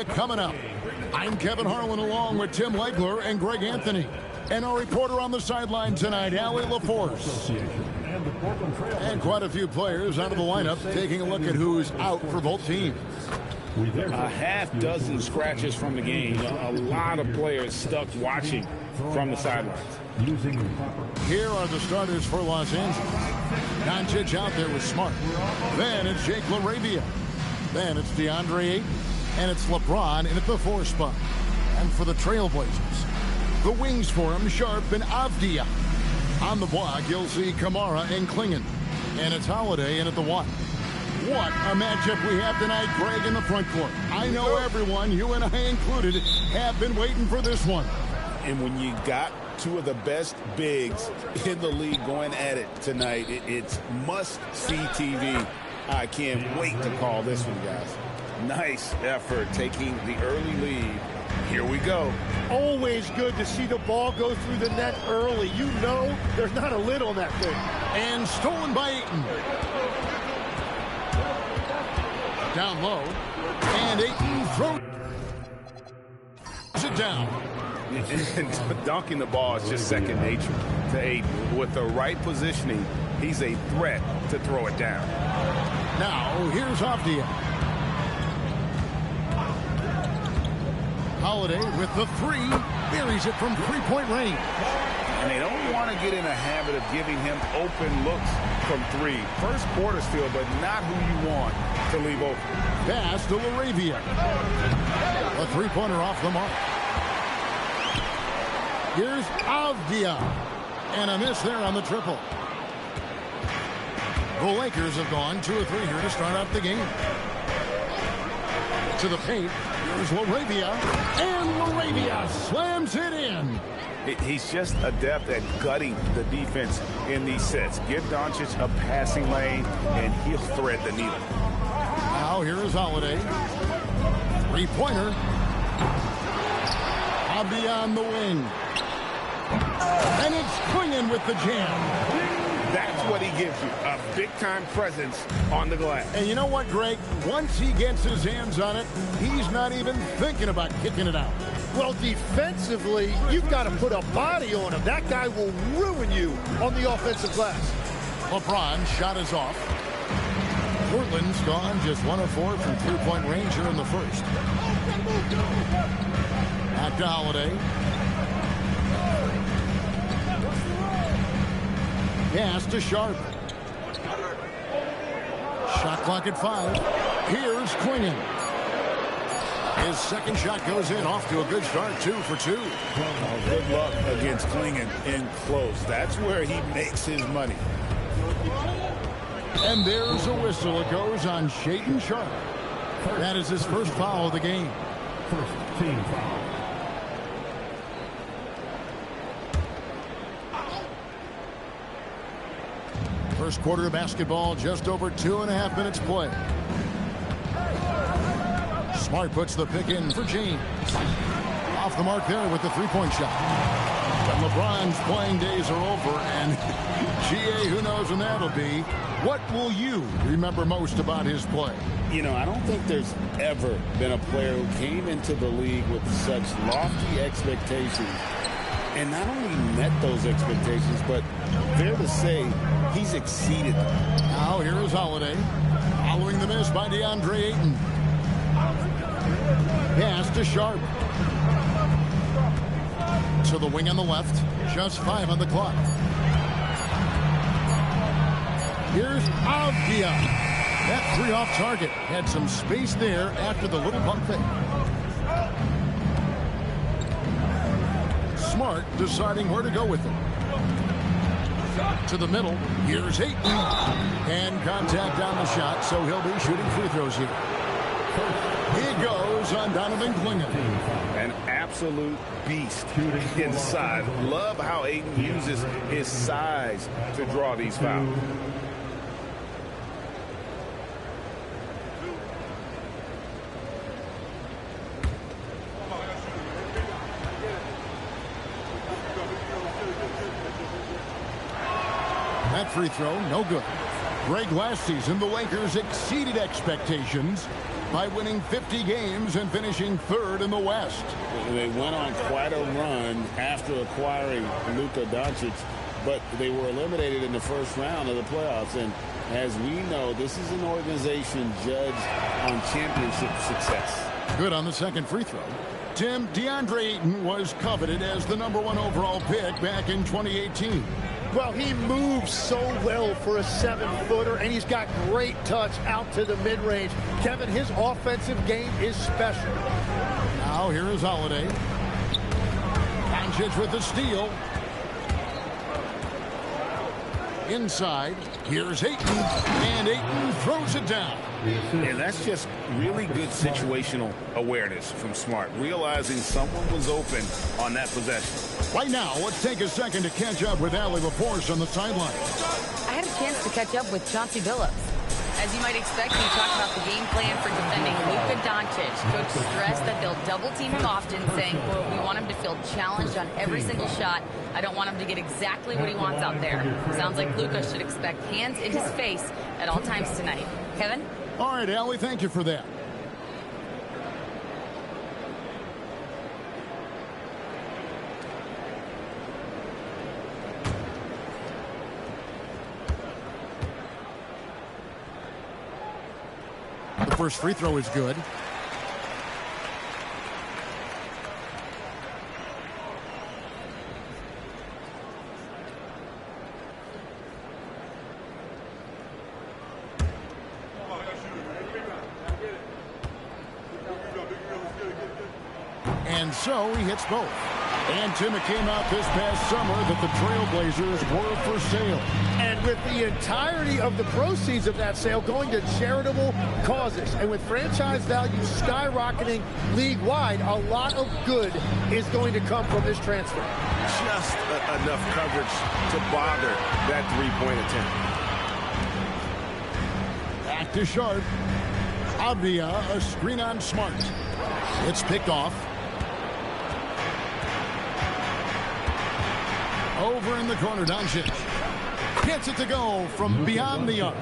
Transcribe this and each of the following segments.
Coming up, I'm Kevin Harlan along with Tim Legler and Greg Anthony. And our reporter on the sideline tonight, Allie LaForce. And quite a few players out of the lineup, taking a look at who's out for both teams. A half dozen scratches from the game. A lot of players stuck watching from the sidelines. Here are the starters for Los Angeles. Doncic out there with Smart. Then it's Jake LaRavia. Then it's DeAndre Ayton. And it's LeBron in at the 4 spot. And for the Trailblazers, the wings for him, Sharp and Avdia. On the block, you'll see Kamara and Klingon. And it's Holiday in at the 1. What a matchup we have tonight, Greg, in the front court. I know everyone, you and I included, have been waiting for this one. And when you got two of the best bigs in the league going at it tonight, it's must-see TV. I can't wait to call this one, guys. Nice effort taking the early lead. Here we go. Always good to see the ball go through the net early. You know there's not a lid on that thing. And stolen by Ayton. Down low. And Ayton throws it down. Dunking the ball is just second nature to Ayton. With the right positioning, he's a threat to throw it down. Now, here's Avdia. Holiday with the 3, buries it from 3-point range. And they don't want to get in a habit of giving him open looks from 3. First quarter still, but not who you want to leave open. Pass to LaRavia. A 3-pointer off the mark. Here's Avdia. And a miss there on the triple. The Lakers have gone 2 or 3 here to start out the game. To the paint. Here's LaRavia. And LaRavia slams it in. He's just adept at gutting the defense in these sets. Give Doncic a passing lane, and he'll thread the needle. Now here is Holiday. 3-pointer. Avdia on the wing. And it's Klingon with the jam. That's what he gives you, a big-time presence on the glass. And you know what, Greg? Once he gets his hands on it, he's not even thinking about kicking it out. Well, defensively, you've got to put a body on him. That guy will ruin you on the offensive glass. LeBron shot is off. Portland's gone just 1 of 4 from 3-point range here in the first. Back to Holiday. Pass to Sharp. Shot clock at 5. Here's Klingon. His second shot goes in, off to a good start, 2 for 2. Oh, good luck against Klingon in close. That's where he makes his money. And there's a whistle. It goes on Shaedon Sharp. That is his first foul of the game. First team foul. First quarter of basketball, just over 2.5 minutes play. Smart puts the pick in for James. Off the mark there with the 3-point shot. But LeBron's playing days are over, and GA, who knows when that'll be. What will you remember most about his play? You know, I don't think there's ever been a player who came into the league with such lofty expectations and not only met those expectations, but fair to say, he's exceeded them. Now here is Holiday. Following the miss by DeAndre Ayton. Pass to Sharp. To the wing on the left. Just 5 on the clock. Here's Avdia. That 3 off target. Had some space there after the little pump fake. Smart deciding where to go with it. To the middle. Here's Ayton. And contact on the shot, so he'll be shooting free throws here. He goes on Donovan Klingon. An absolute beast inside. Love how Ayton uses his size to draw these fouls. That free throw, no good. Greg, last season, the Lakers exceeded expectations, by winning 50 games and finishing third in the West. They went on quite a run after acquiring Luka Doncic, but they were eliminated in the first round of the playoffs. And as we know, this is an organization judged on championship success. Good on the second free throw. Tim, DeAndre Ayton was coveted as the #1 overall pick back in 2018. Well, he moves so well for a 7-footer, and he's got great touch out to the mid-range. Kevin, his offensive game is special. Now here is Holiday. Doncic with the steal. Inside, here's Ayton, and Ayton throws it down. And that's just really good situational awareness from Smart, realizing someone was open on that possession. Right now, let's take a second to catch up with Allie LaForce on the sideline. I had a chance to catch up with Chauncey Billups. As you might expect, he talked about the game plan for defending Luka Doncic. Coach stressed that they'll double-team him often, saying, quote, "We want him to feel challenged on every single shot. I don't want him to get exactly what he wants out there." Sounds like Luka should expect hands in his face at all times tonight. Kevin? All right, Allie, thank you for that. The first free throw is good. And so he hits both. And Tim, it came out this past summer that the Trailblazers were for sale. And with the entirety of the proceeds of that sale going to charitable causes, and with franchise value skyrocketing league-wide, a lot of good is going to come from this transfer. Just enough coverage to bother that three-point attempt. Back to Sharp. Avdia, a screen on Smart. It's picked off. Over in the corner, Doncic gets it to go from beyond the arc.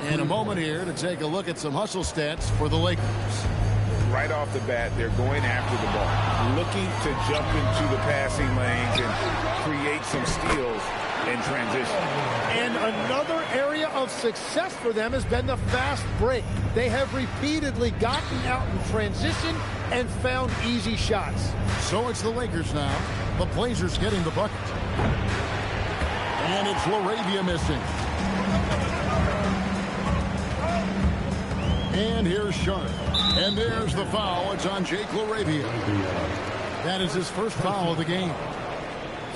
And a moment here to take a look at some hustle stats for the Lakers. Right off the bat, they're going after the ball, looking to jump into the passing lanes and create some steals in transition. And another area of success for them has been the fast break. They have repeatedly gotten out in transition and found easy shots. So it's the Lakers now. The Blazers getting the bucket. And it's LaRavia missing. And here's Sharp. And there's the foul. It's on Jake LaRavia. That is his first foul of the game.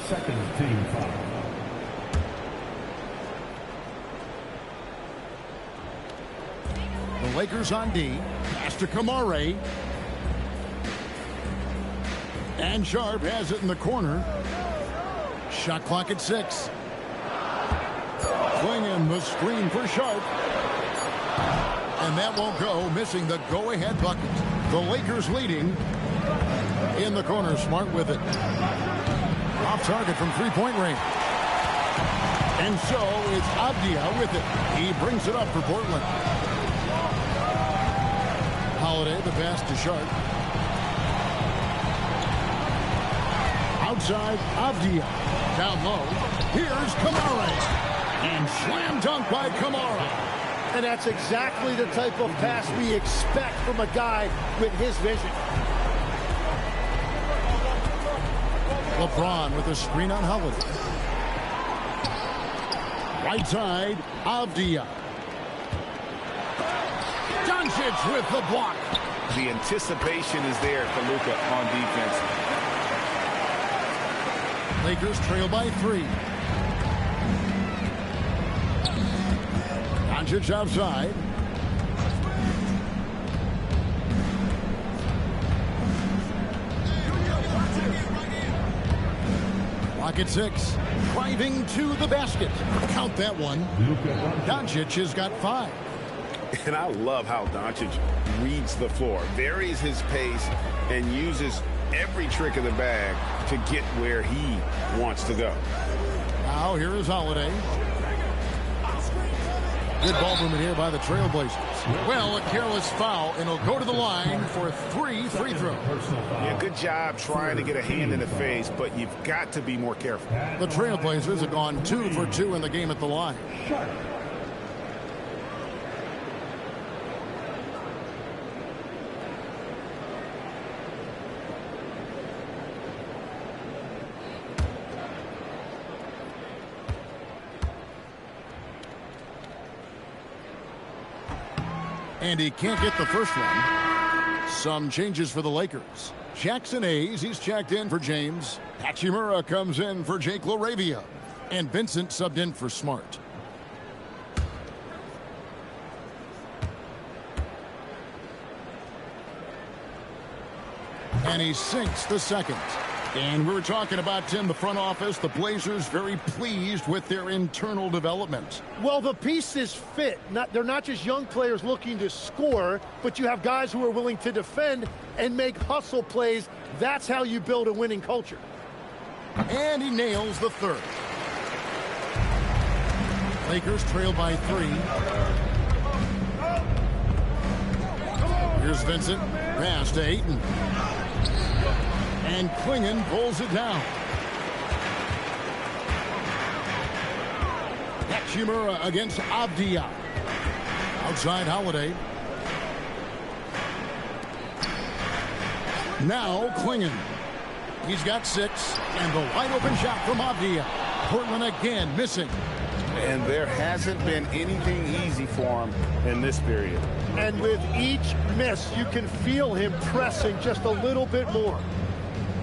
Second team foul. The Lakers on D. Pass to Kamare. And Sharp has it in the corner. Shot clock at 6. Swinging the screen for Sharp. And that won't go, missing the go-ahead bucket. The Lakers leading in the corner. Smart with it. Off target from three-point range. And so it's Avdia with it. He brings it up for Portland. Holiday, the pass to Sharp. Outside, Avdia. Down low. Here's Kamara. And slam dunk by Kamara. And that's exactly the type of pass we expect from a guy with his vision. LeBron with a screen on Holiday. Right side, Avdia. Doncic with the block. The anticipation is there for Luka on defense. Lakers trail by 3. Doncic outside. Clock at 6. Driving to the basket. Count that one. Doncic has got 5. And I love how Doncic reads the floor, varies his pace, and uses every trick of the bag to get where he wants to go. Now here is Holiday. Good ball movement here by the Trailblazers. Well, a careless foul, and he'll go to the line for 3 free throws. Yeah, good job trying to get a hand in the face, but you've got to be more careful. The Trailblazers have gone 2 for 2 in the game at the line. And he can't get the first one. Some changes for the Lakers. Jackson Hayes, he's checked in for James. Hachimura comes in for Jake LaRavia. And Vincent subbed in for Smart. And he sinks the second. And we were talking about, Tim, the front office, the Blazers very pleased with their internal development. Well, the pieces fit. They're not just young players looking to score, but you have guys who are willing to defend and make hustle plays. That's how you build a winning culture. And he nails the third. Lakers trail by 3. Here's Vincent. Pass to Ayton. And Klingon pulls it down. Hachimura against Avdia. Outside Holiday. Now Klingon. He's got 6. And the wide open shot from Avdia. Portland again missing. And there hasn't been anything easy for him in this period. And with each miss, you can feel him pressing just a little bit more.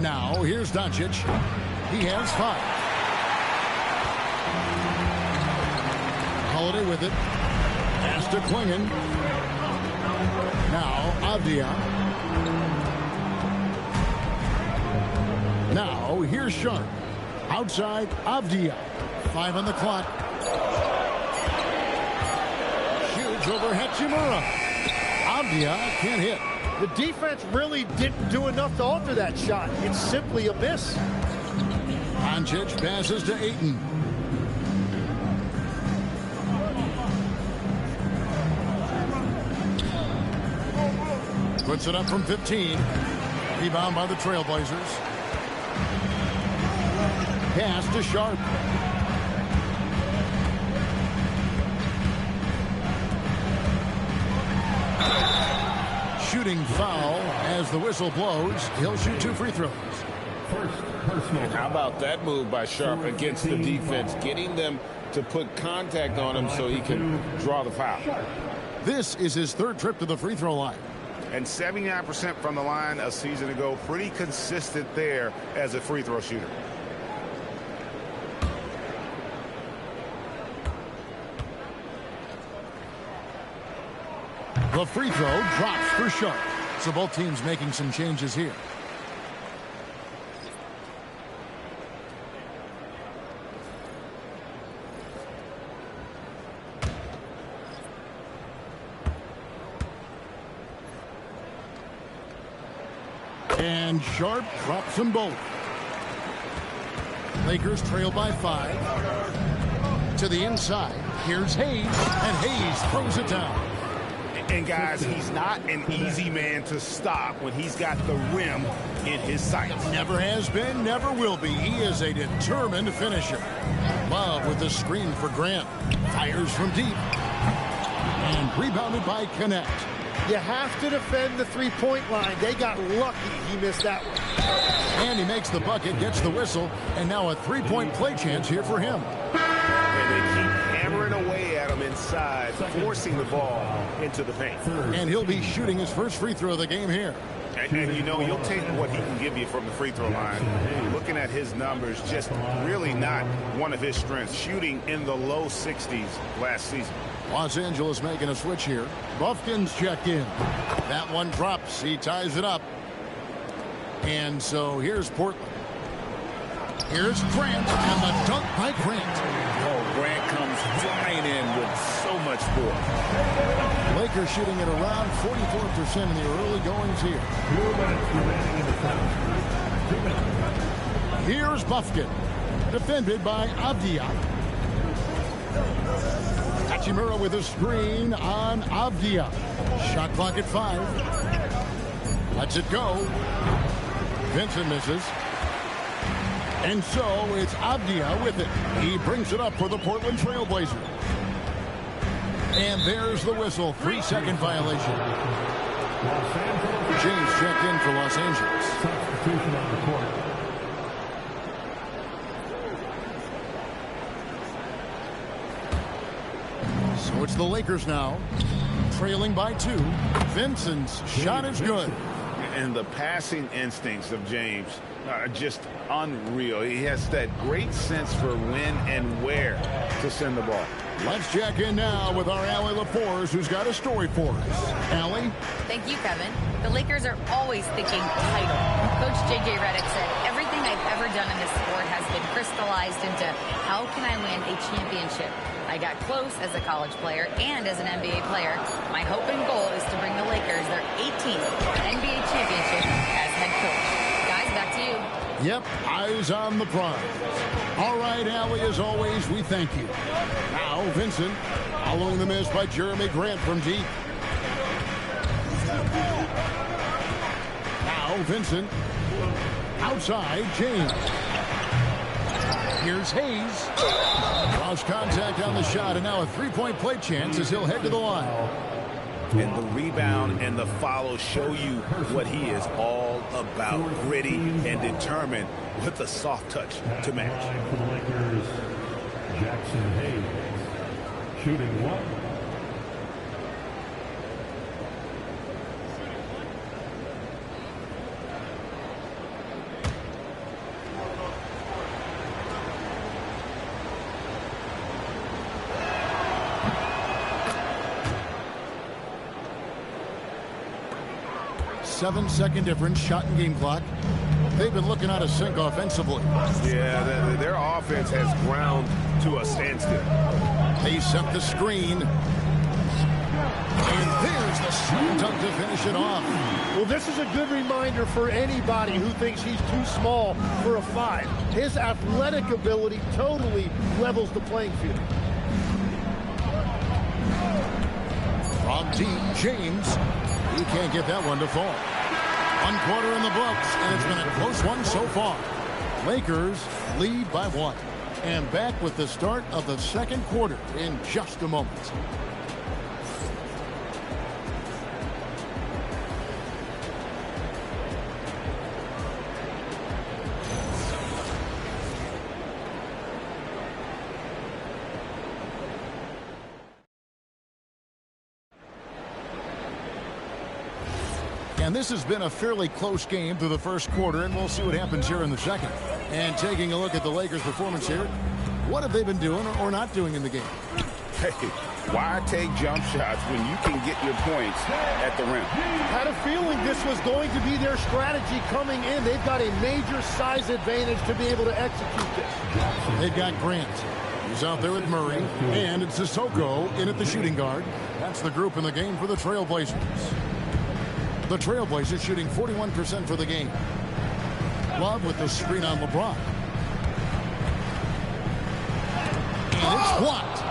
Now, here's Doncic. He has 5. Holiday with it. Pass to Klingon. Now, Avdia. Now, here's Sharp. Outside, Avdia. 5 on the clock. Shoots over Hachimura. Avdia can't hit. The defense really didn't do enough to alter that shot. It's simply a miss. Doncic passes to Ayton. Puts it up from 15. Rebound by the Trailblazers. Pass to Sharp. Shooting foul as the whistle blows. He'll shoot 2 free throws. How about that move by Sharp against the defense, getting them to put contact on him so he can draw the foul. This is his 3rd trip to the free throw line. And 79% from the line a season ago. Pretty consistent there as a free throw shooter. The free throw drops for Sharp. So both teams making some changes here. And Sharp drops them both. Lakers trail by 5. To the inside. Here's Hayes. And Hayes throws it down. And guys, he's not an easy man to stop when he's got the rim in his sights. Never has been, never will be. He is a determined finisher. Love with the screen for Grant. Fires from deep. And rebounded by Connect. You have to defend the three-point line. They got lucky he missed that one. And he makes the bucket, gets the whistle, and now a three-point play chance here for him. And they keep hammering away at him inside, forcing the ball into the paint. And he'll be shooting his first free throw of the game here. And you know, you'll take what he can give you from the free throw line. Looking at his numbers, just really not one of his strengths. Shooting in the low 60s last season. Los Angeles making a switch here. Buffkin's checked in. That one drops. He ties it up. And so here's Portland. Here's Grant, and the dunk by Grant. Oh, Grant comes flying in with so much force. Lakers shooting at around 44% in the early goings here. Here's Buffkin, defended by Avdia. Hachimura with a screen on Avdia. Shot clock at 5. Lets it go. Vincent misses. And so it's Avdia with it. He brings it up for the Portland Trailblazers. And there's the whistle. 3-second violation. James checked in for Los Angeles. Substitution on the court. So it's the Lakers now, trailing by 2. Vincent's shot is good. And the passing instincts of James are just unreal. He has that great sense for when and where to send the ball. Let's check in now with our Allie LaForce, who's got a story for us. Allie? Thank you, Kevin. The Lakers are always thinking title. Coach J.J. Redick said, everything I've ever done in this sport has been crystallized into how can I win a championship. I got close as a college player and as an NBA player. My hope and goal is to bring the Lakers their 18th NBA championship as head coach. Guys, back to you. Yep, eyes on the prize. All right, Allie, as always, we thank you. Now, Vincent, following the miss by Jeremy Grant from deep. Now, Vincent, outside, James. Here's Hayes. Cross contact on the shot, and now a three-point play chance as he'll head to the line. And the rebound and the follow show you what he is all about. Gritty and determined with a soft touch to match. For the Lakers, Jackson Hayes shooting 1. Seven-second difference, shot and game clock. They've been looking out of sync offensively. Yeah, their offense has ground to a standstill. They set the screen. And there's the slam dunk to finish it off. Well, this is a good reminder for anybody who thinks he's too small for a 5. His athletic ability totally levels the playing field. From deep, James. He can't get that one to fall. 1 quarter in the books, and it's been a close one so far. Lakers lead by 1. And back with the start of the second quarter in just a moment. And this has been a fairly close game through the first quarter, and we'll see what happens here in the second. And taking a look at the Lakers' performance here, what have they been doing or not doing in the game? Hey, why take jump shots when you can get your points at the rim? Had a feeling this was going to be their strategy coming in. They've got a major size advantage to be able to execute this. They've got Grant. He's out there with Murray. And it's Sissoko in at the shooting guard. That's the group in the game for the Trailblazers. The Trailblazers shooting 41% for the game. Love with the screen on LeBron. And it's blocked.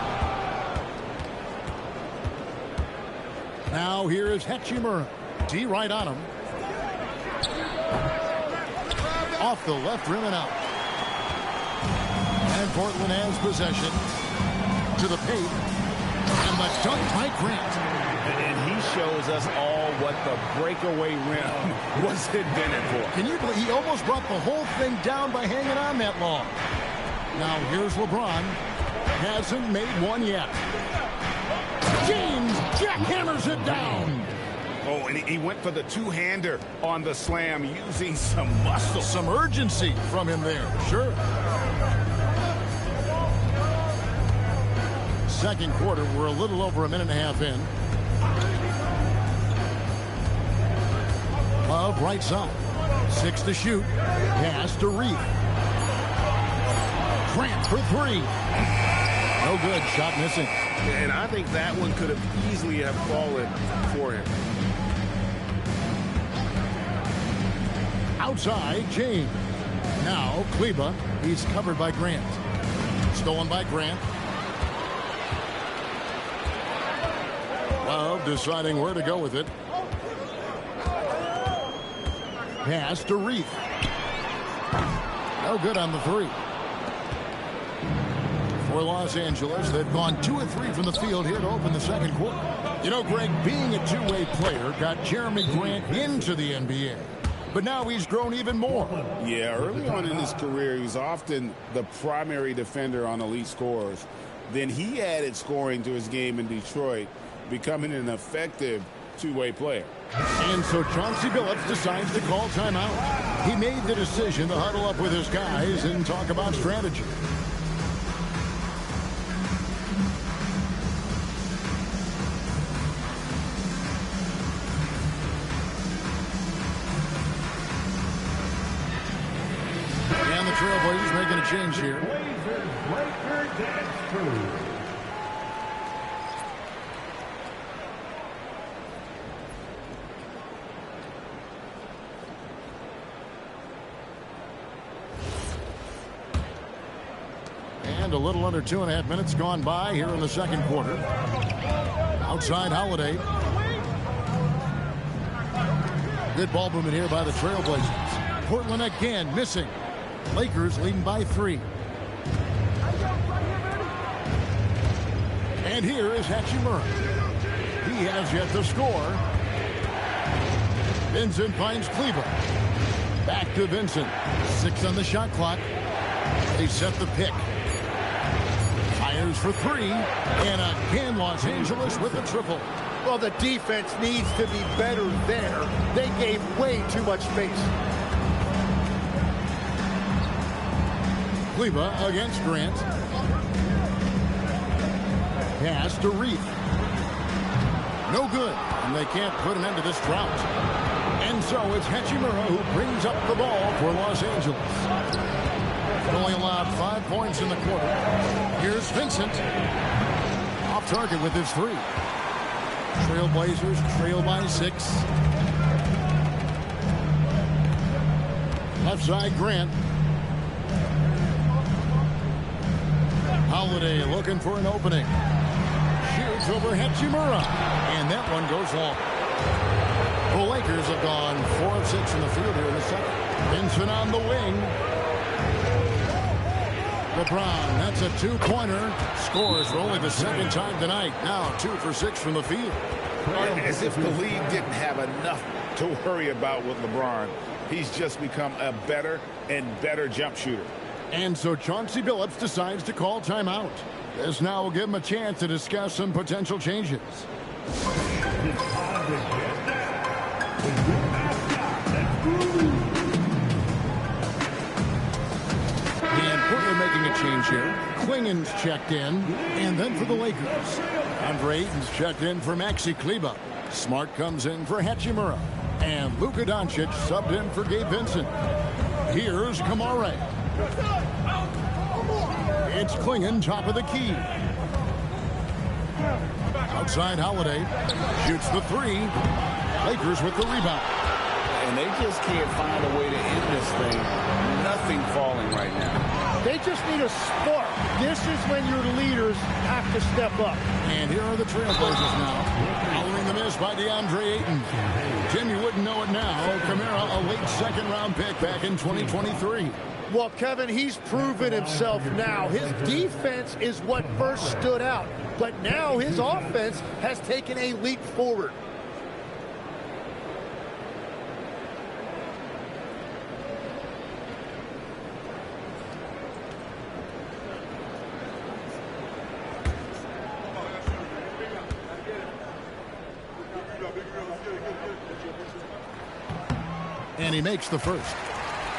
Now here is Hachimura. D right on him. Off the left rim and out. And Portland has possession to the paint. And the dunk by Grant. And he shows us all what the breakaway rim was invented for. Can you believe he almost brought the whole thing down by hanging on that long? Now here's LeBron. Hasn't made one yet. James jackhammers it down. Oh, and he went for the two-hander on the slam using some muscle. Some urgency from him there, sure. Second quarter, we're a little over a minute and a half in. Love right side. 6 to shoot. Pass to Reed. Grant for 3. No good. Shot missing. And I think that one could have easily have fallen for him. Outside, James. Now, Kleba. He's covered by Grant. Stolen by Grant. now deciding where to go with it. Pass to Reef. No good on the three. For Los Angeles, they've gone 2 of 3 from the field here to open the second quarter. You know, Greg, being a two-way player got Jeremy Grant into the NBA. But now he's grown even more. Yeah, early on in his career, he was often the primary defender on elite scorers. Then he added scoring to his game in Detroit, becoming an effective two-way player. And so Chauncey Billups decides to call timeout. He made the decision to huddle up with his guys and talk about strategy. And the Trailblazers making a change here. And a little under 2.5 minutes gone by here in the second quarter. Outside Holiday. Good ball movement here by the Trailblazers. Portland again missing. Lakers leading by 3. And here is Hachimura. He has yet to score. Vincent finds Cleveland. Back to Vincent. 6 on the shot clock. They set the pick. Fires for 3. And again, Los Angeles with a triple. Well, the defense needs to be better there. They gave way too much space. Kleba against Grant. Pass to Reef. No good. And they can't put an end to this drought. And so it's Hachimura who brings up the ball for Los Angeles. Only allowed 5 points in the quarter. Here's Vincent. Off target with his 3. Trailblazers trail by 6. Left side, Grant. Holiday looking for an opening. Shoots over Hachimura. And that one goes long. The Lakers have gone 4 of 6 in the field here in the second. Vincent on the wing. LeBron, that's a 2-pointer. Scores for only the second time tonight. Now 2 for 6 from the field. As if the league didn't have enough to worry about with LeBron. He's just become a better and better jump shooter. And so Chauncey Billups decides to call timeout. This now will give him a chance to discuss some potential changes. And Portland making a change here. Klingen's checked in. And then for the Lakers, Andre Ayton's checked in for Maxi Kleba. Smart comes in for Hachimura. And Luka Doncic subbed in for Gabe Vincent. Here's Kamare. It's Klingen, top of the key. Outside Holiday. Shoots the 3. Lakers with the rebound. And they just can't find a way to end this thing. Nothing falling right now. They just need a spark. This is when your leaders have to step up. And here are the Trailblazers now. Following the miss by DeAndre Ayton. Jim, you wouldn't know it now. Kamara, a late second-round pick back in 2023. Well, Kevin, he's proven himself now. His defense is what first stood out. But now his offense has taken a leap forward. And he makes the first.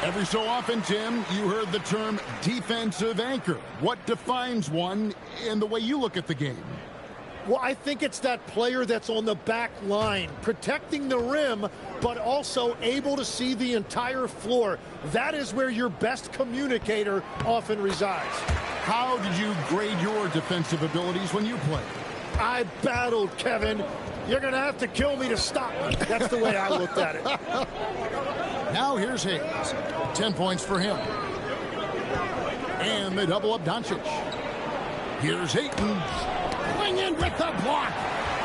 Every so often, Tim, you heard the term defensive anchor. What defines one in the way you look at the game? Well, I think it's that player that's on the back line, protecting the rim, but also able to see the entire floor. That is where your best communicator often resides. How did you grade your defensive abilities when you played? I battled, Kevin. You're going to have to kill me to stop me. That's the way I looked at it. Now here's Hayes. 10 points for him. And they double up Doncic. Here's Ayton. Going in with the block.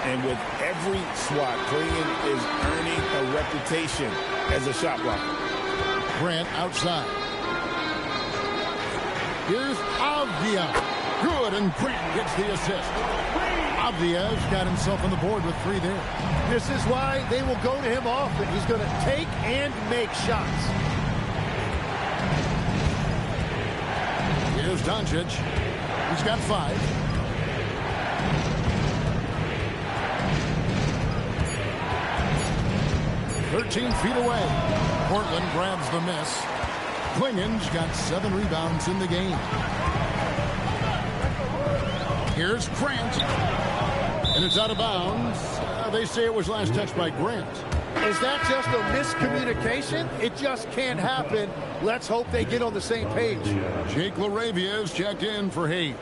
And with every swat, Klingon is earning a reputation as a shot blocker. Grant outside. Here's Avdia. Good, and Grant gets the assist. Avdia's got himself on the board with 3 there. This is why they will go to him often. He's going to take and make shots. Here's Doncic. He's got 5. "13 feet away." Portland grabs the miss. Klingon's got 7 rebounds in the game. Here's Grant. And it's out of bounds. They say it was last touched by Grant. Is that just a miscommunication? It just can't happen. Let's hope they get on the same page. Jake LaRavia is checked in for Hayes.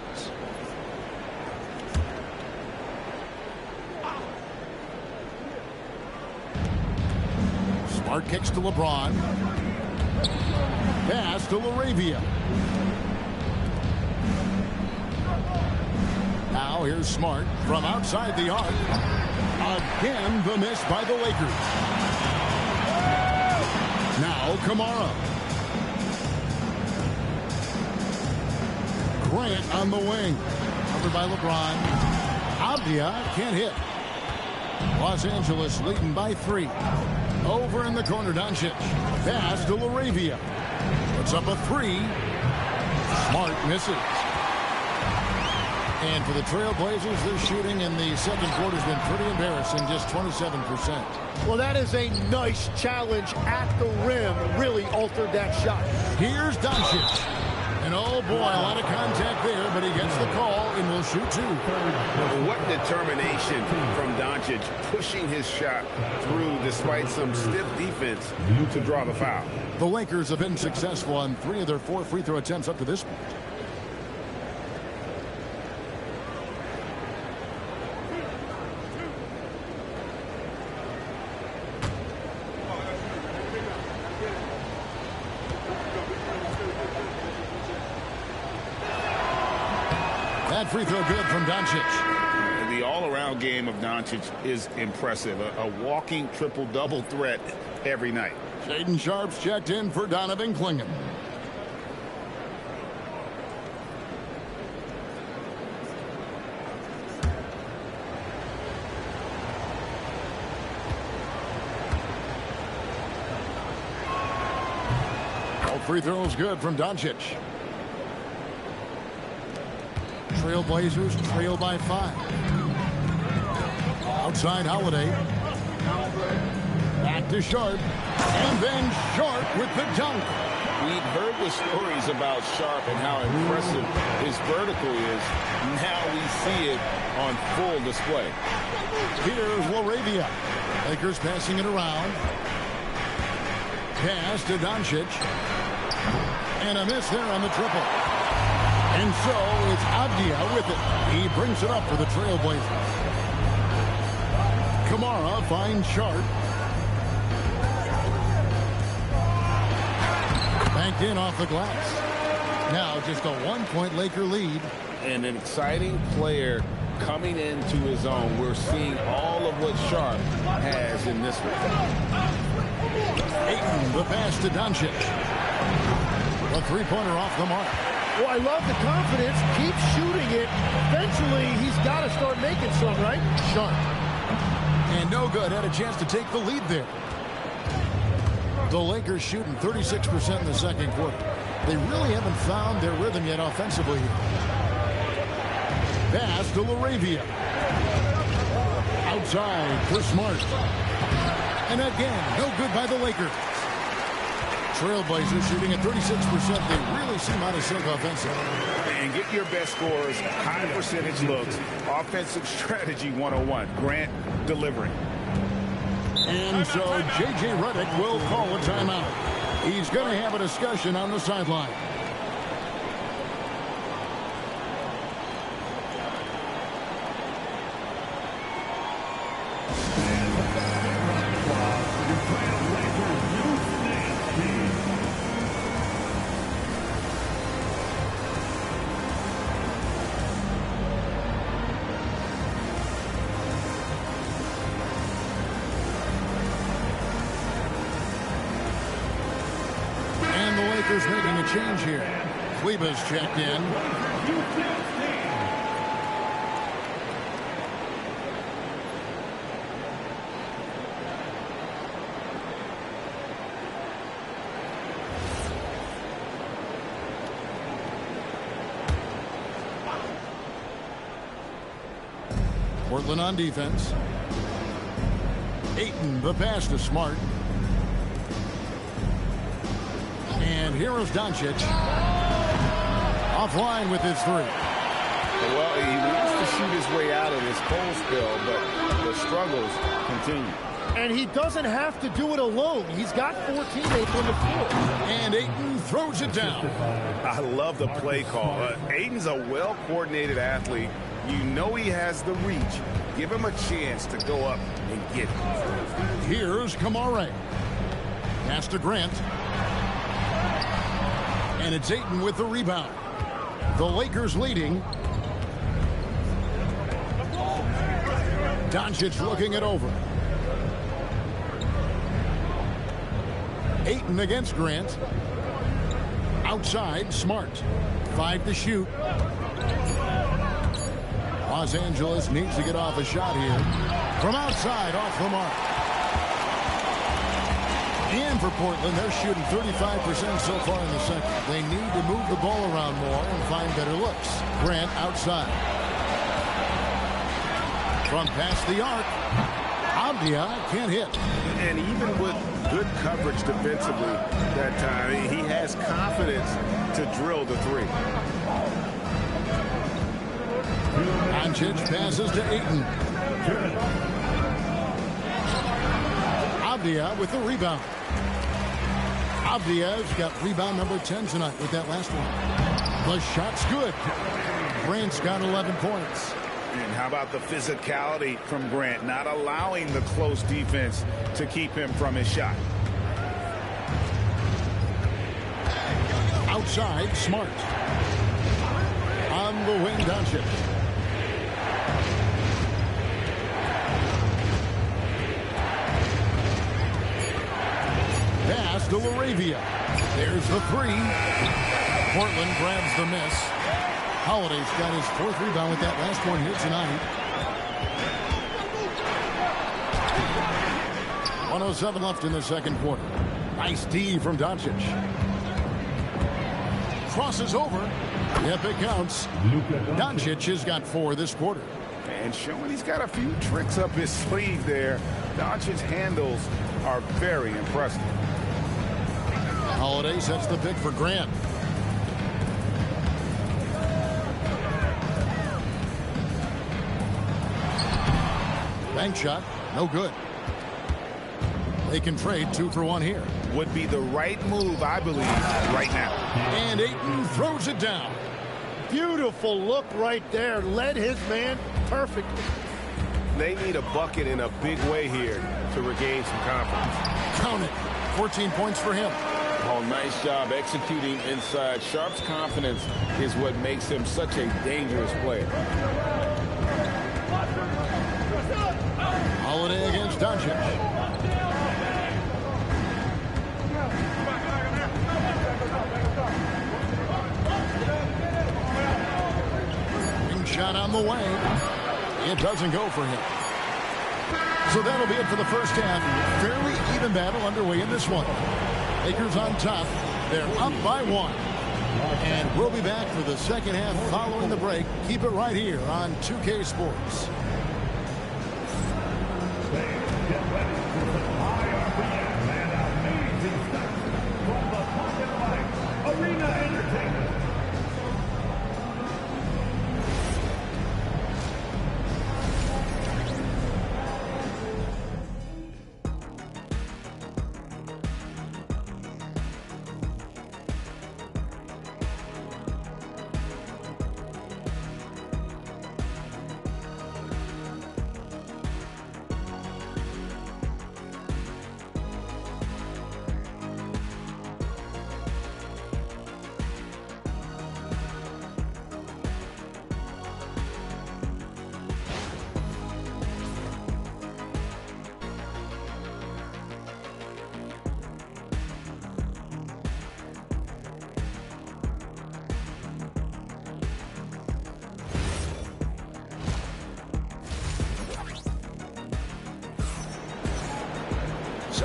Smart kicks to LeBron. Pass to LaRavia. Now here's Smart from outside the arc. Again, the miss by the Lakers. Now Kamara. Grant on the wing. Covered by LeBron. Avdia can't hit. Los Angeles leading by 3. Over in the corner, Doncic. Pass to LaRavia. Puts up a 3. Smart misses. And for the Trailblazers, their shooting in the second quarter has been pretty embarrassing, just 27%. Well, that is a nice challenge at the rim. Really altered that shot. Here's Doncic. And oh boy, a lot of contact there, but he gets the call and will shoot 2. What determination from Doncic, pushing his shot through despite some stiff defense to draw the foul. The Lakers have been successful on 3 of their 4 free throw attempts up to this point. That free throw good from Doncic. The all-around game of Doncic is impressive. A walking triple-double threat every night. Shaedon Sharpe's checked in for Donovan Klingon. All free throws good from Doncic. Trailblazers trail by 5. Outside Holiday. Back to Sharpe. And then Sharpe with the dunk. We've heard the stories about Sharpe and how impressive his vertical is. Now we see it on full display. Here's LaRavia. Lakers passing it around. Pass to Doncic. And a miss there on the triple. And so it's Avdia with it. He brings it up for the Trailblazers. Kamara finds Sharpe. Banked in off the glass. Now just a 1-point Laker lead. And an exciting player coming into his own. We're seeing all of what Sharpe has in this one. Ayton, the pass to Doncic. A 3-pointer off the mark. Well, I love the confidence. Keep shooting it. Eventually, he's got to start making some, right? Sharpe. And no good. Had a chance to take the lead there. The Lakers shooting 36% in the second quarter. They really haven't found their rhythm yet offensively here. Pass to LaRavia. Outside for Smart. And again, no good by the Lakers. Trailblazers shooting at 36%. They really seem out of sync offensively. And get your best scores, high percentage looks, offensive strategy 101. Grant delivering. And so J.J. Redick will call a timeout. He's going to have a discussion on the sideline. Lakers making a change here. Kleba's checked in. Portland on defense. Ayton, the pass to Smart. And here is Doncic. Offline with his three. Well, he wants to shoot his way out of this cold spell, but the struggles continue. And he doesn't have to do it alone. He's got 4 teammates on the floor. And Ayton throws it down. I love the play call. Ayton's a well-coordinated athlete. You know he has the reach. Give him a chance to go up and get it. Here's Kamare. Pass to Grant. And it's Ayton with the rebound. The Lakers leading. Doncic looking it over. Ayton against Grant. Outside, Smart. 5 to shoot. Los Angeles needs to get off a shot here. From outside, off the mark. And for Portland, they're shooting 35% so far in the second. They need to move the ball around more and find better looks. Grant outside. From past the arc. Abdia can't hit. And even with good coverage defensively that time, he has confidence to drill the three. Doncic passes to Ayton. Abdia with the rebound. Abdia's got rebound number 10 tonight with that last one. The shot's good. Grant's got 11 points. And how about the physicality from Grant, not allowing the close defense to keep him from his shot. Outside, Smart. On the wing, Doncic. Pass to Laravia. There's the three. Portland grabs the miss. Holiday's got his 4th rebound with that last one here tonight. 1:07 left in the second quarter. Nice D from Doncic. Crosses over. Yep, it counts. Doncic has got 4 this quarter. And showing he's got a few tricks up his sleeve there. Doncic's handles are very impressive. Holiday sets the pick for Grant. Bank shot, no good. They can trade 2 for 1 here. Would be the right move, I believe, right now. And Ayton throws it down. Beautiful look right there. Led his man perfectly. They need a bucket in a big way here to regain some confidence. Count it. 14 points for him. Oh, nice job executing inside. Sharp's confidence is what makes him such a dangerous player. Holiday against Doncic. Shot on the way. It doesn't go for him. So that'll be it for the first half. Fairly even battle underway in this one. Lakers on top. They're up by 1. And we'll be back for the second half following the break. Keep it right here on 2K Sports. Get ready for some IRBN and amazing stuff from the Pocket Light Arena Entertainment.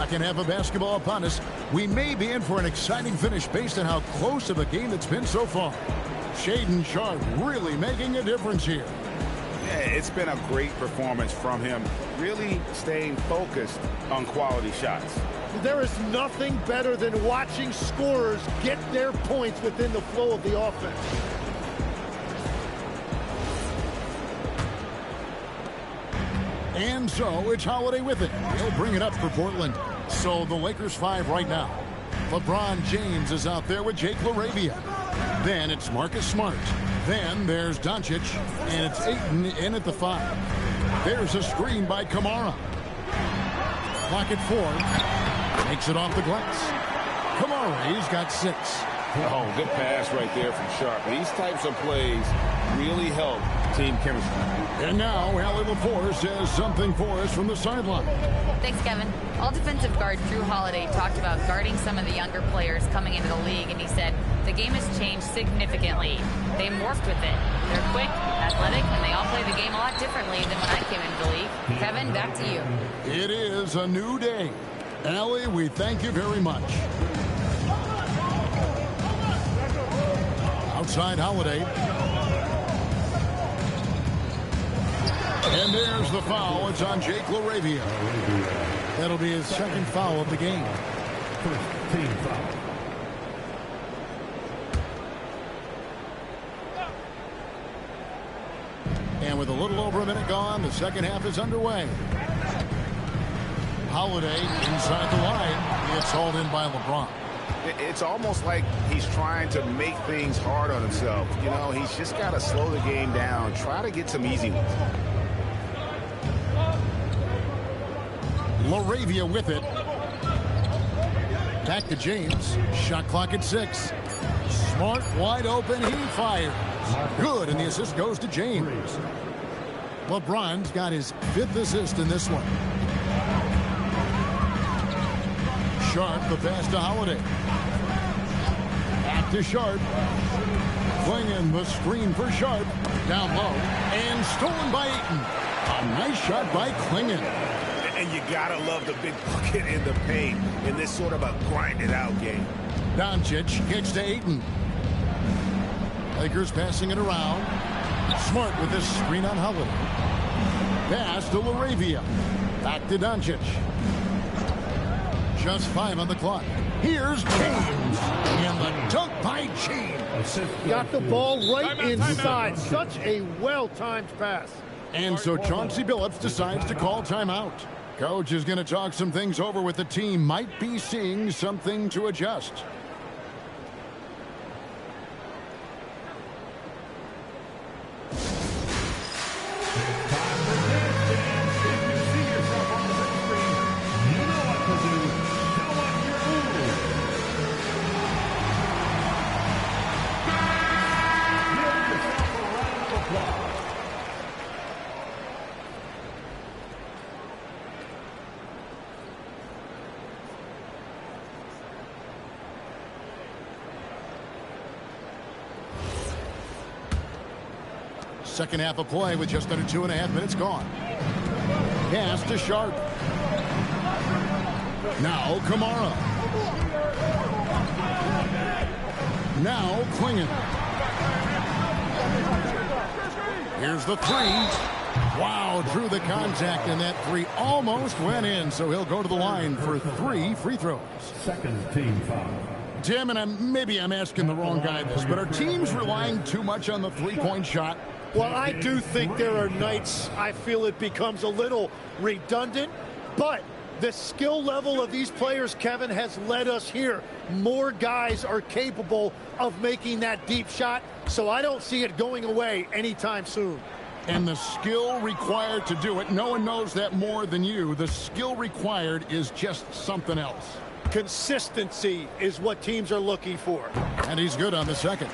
Second half of basketball upon us. We may be in for an exciting finish based on how close of a game it's been so far. Shaedon Sharpe really making a difference here. Yeah, it's been a great performance from him, really staying focused on quality shots. There is nothing better than watching scorers get their points within the flow of the offense. And so it's Holiday with it. He'll bring it up for Portland. So the Lakers 5 right now. LeBron James is out there with Jake LaRavia. Then it's Marcus Smart. Then there's Doncic. And it's Ayton in at the 5. There's a screen by Kamara. Clock at 4. Takes it off the glass. Kamara, he's got 6. Oh, good pass right there from Sharpe. These types of plays really help team chemistry. And now, Allie LaForce has something for us from the sideline. Thanks, Kevin. All defensive guard Drew Holiday talked about guarding some of the younger players coming into the league, and he said, the game has changed significantly. They morphed with it. They're quick, athletic, and they all play the game a lot differently than when I came into the league. Kevin, back to you. It is a new day. Allie, we thank you very much. Outside Holiday. And there's the foul. It's on Jake LaRavia. That'll be his second foul of the game. First team foul. And with a little over a minute gone, the second half is underway. Holiday inside the line. It's hauled in by LeBron. It's almost like he's trying to make things hard on himself. You know, he's just got to slow the game down, try to get some easy ones. LaRavia with it. Back to James. Shot clock at 6. Smart wide open. He fires. Good, and the assist goes to James. LeBron's got his 5th assist in this one. Sharpe, the pass to Holiday. Back to Sharpe. Flinging the screen for Sharpe. Down low. And stolen by Ayton. A nice shot by Klingon. And you gotta love the big bucket in the paint in this sort of a grind-it-out game. Doncic kicks to Ayton. Lakers passing it around. Smart with this screen on Holiday. Pass to LaRavia. Back to Doncic. Just 5 on the clock. Here's James. And the dunk by James. Got the ball right inside. Such a well-timed pass. And so Chauncey Billups decides to call timeout. Coach is going to talk some things over with the team. Might be seeing something to adjust. Second half of play with just under 2.5 minutes gone. Pass to Sharpe. Now Kamara. Now Klingon. Here's the 3. Wow, drew the contact, and that 3 almost went in, so he'll go to the line for 3 free throws. Second team foul. Tim, and maybe I'm asking the wrong guy this, but are teams relying too much on the three-point shot? Well, I do think there are nights I feel it becomes a little redundant, but the skill level of these players, Kevin, has led us here. More guys are capable of making that deep shot, so I don't see it going away anytime soon. And the skill required to do it, no one knows that more than you. The skill required is just something else. Consistency is what teams are looking for. And he's good on the second.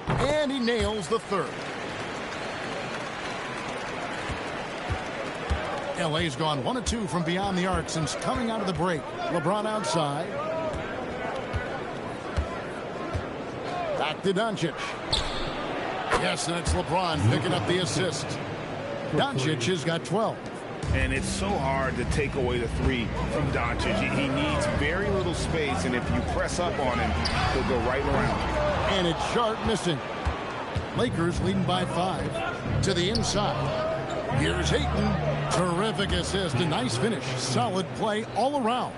And he nails the third. LA's gone 1 of 2 from beyond the arc since coming out of the break. LeBron outside. Back to Doncic. Yes, and it's LeBron picking up the assist. Doncic has got 12. And it's so hard to take away the three from Doncic. He needs very little space, and if you press up on him, he'll go right around. And it's Sharp missing. Lakers leading by 5 to the inside. Here's Ayton. Terrific assist. A nice finish. Solid play all around.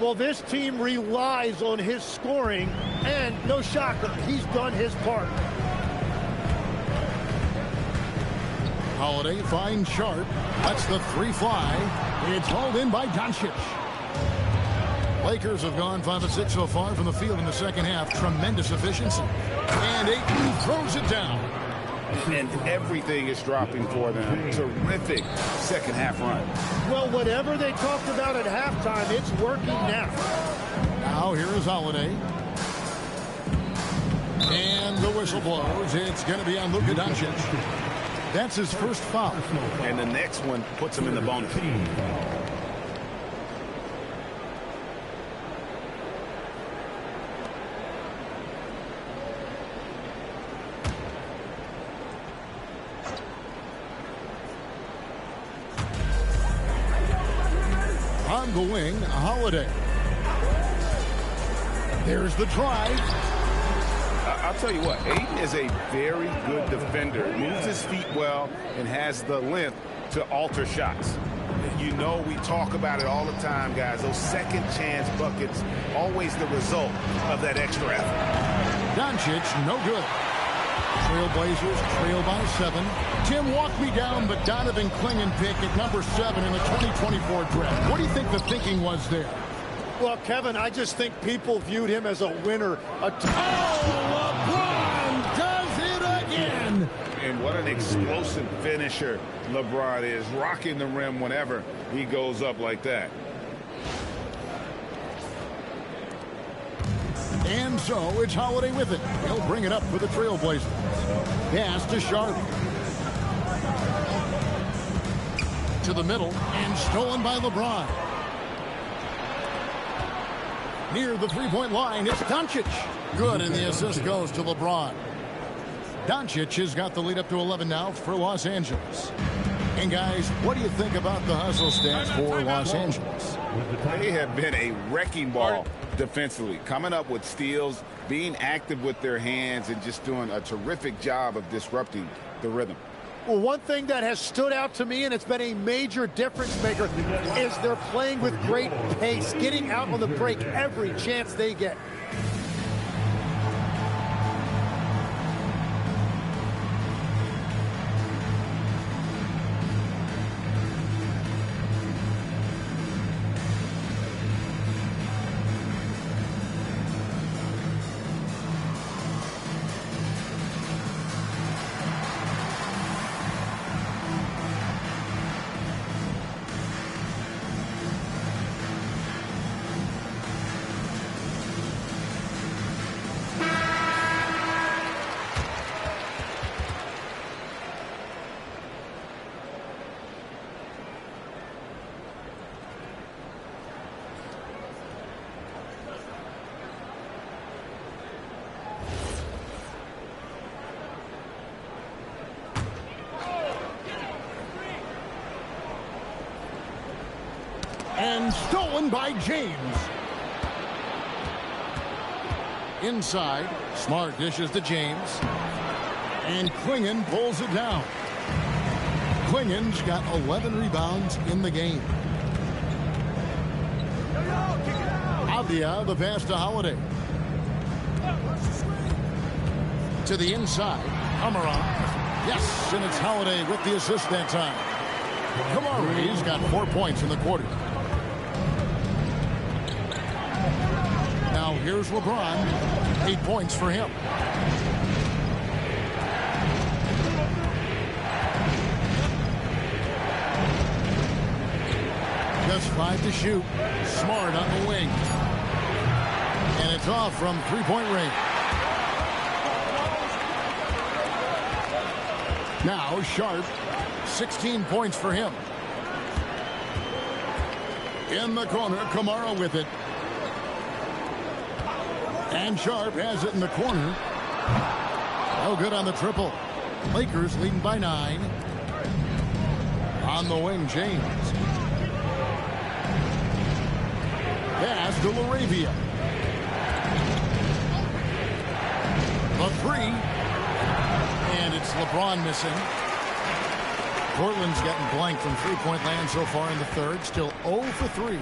Well, this team relies on his scoring, and no shocker, he's done his part. Holiday finds Sharp. Lets the three fly. It's hauled in by Doncic. Lakers have gone 5 of 6 so far from the field in the second half. Tremendous efficiency. And Ayton throws it down. And everything is dropping for them. Terrific second half run. Well, whatever they talked about at halftime, it's working now. Now here is Holiday. And the whistle blows. It's going to be on Luka Doncic. That's his first foul. And the next one puts him in the bonus. On the wing, Holiday. There's the drive. I'll tell you what, Ayton is a very good defender. Moves his feet well and has the length to alter shots. You know, we talk about it all the time, guys. Those second chance buckets, always the result of that extra effort. Doncic, no good. Trailblazers trail by 7. Tim, walk me down the Donovan Clingan pick at number 7 in the 2024 draft. What do you think the thinking was there? Well, Kevin, I just think people viewed him as a winner. LeBron does it again. And what an explosive finisher LeBron is, rocking the rim whenever he goes up like that. And so it's Holiday with it. He'll bring it up for the Trailblazers. Pass to Sharp. To the middle and stolen by LeBron. Near the three-point line, it's Doncic. Good, and the assist goes to LeBron. Doncic has got the lead up to 11 now for Los Angeles. And guys, what do you think about the hustle stats for Los Angeles? They have been a wrecking ball defensively, coming up with steals, being active with their hands, and just doing a terrific job of disrupting the rhythm. Well, one thing that has stood out to me, and it's been a major difference maker, is they're playing with great pace, getting out on the break every chance they get. And stolen by James. Inside, Smart dishes to James. And Clingan pulls it down. Clingan's got 11 rebounds in the game. Avdia, the pass to Holiday. To the inside, Amaran. Yes, and it's Holiday with the assist that time. Kamari's got 4 points in the quarter. Now here's LeBron. 8 points for him. Just 5 to shoot. Smart on the wing. And it's off from three-point range. Now Sharp. 16 points for him. In the corner, Kamara with it. And Sharp has it in the corner. No good on the triple. Lakers leading by 9. On the wing, James. Pass to Laravia. The 3. And it's LeBron missing. Portland's getting blank from three-point land so far in the third. Still 0 for 3.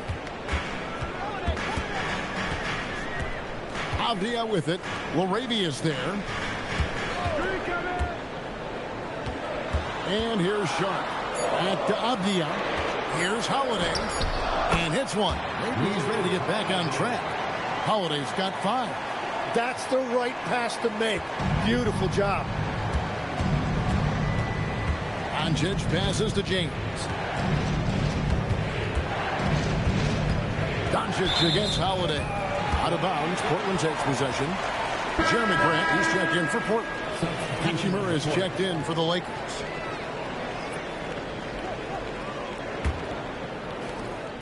Avdia with it. Laravia's there. And here's Sharp. Back to Avdia. Here's Holiday. And hits one. Maybe he's ready to get back on track. Holiday's got 5. That's the right pass to make. Beautiful job. Doncic passes to James. Doncic against Holiday. Out of bounds. Portland takes possession. Jeremy Grant, he's checked in for Portland. Hachimura is checked in for the Lakers.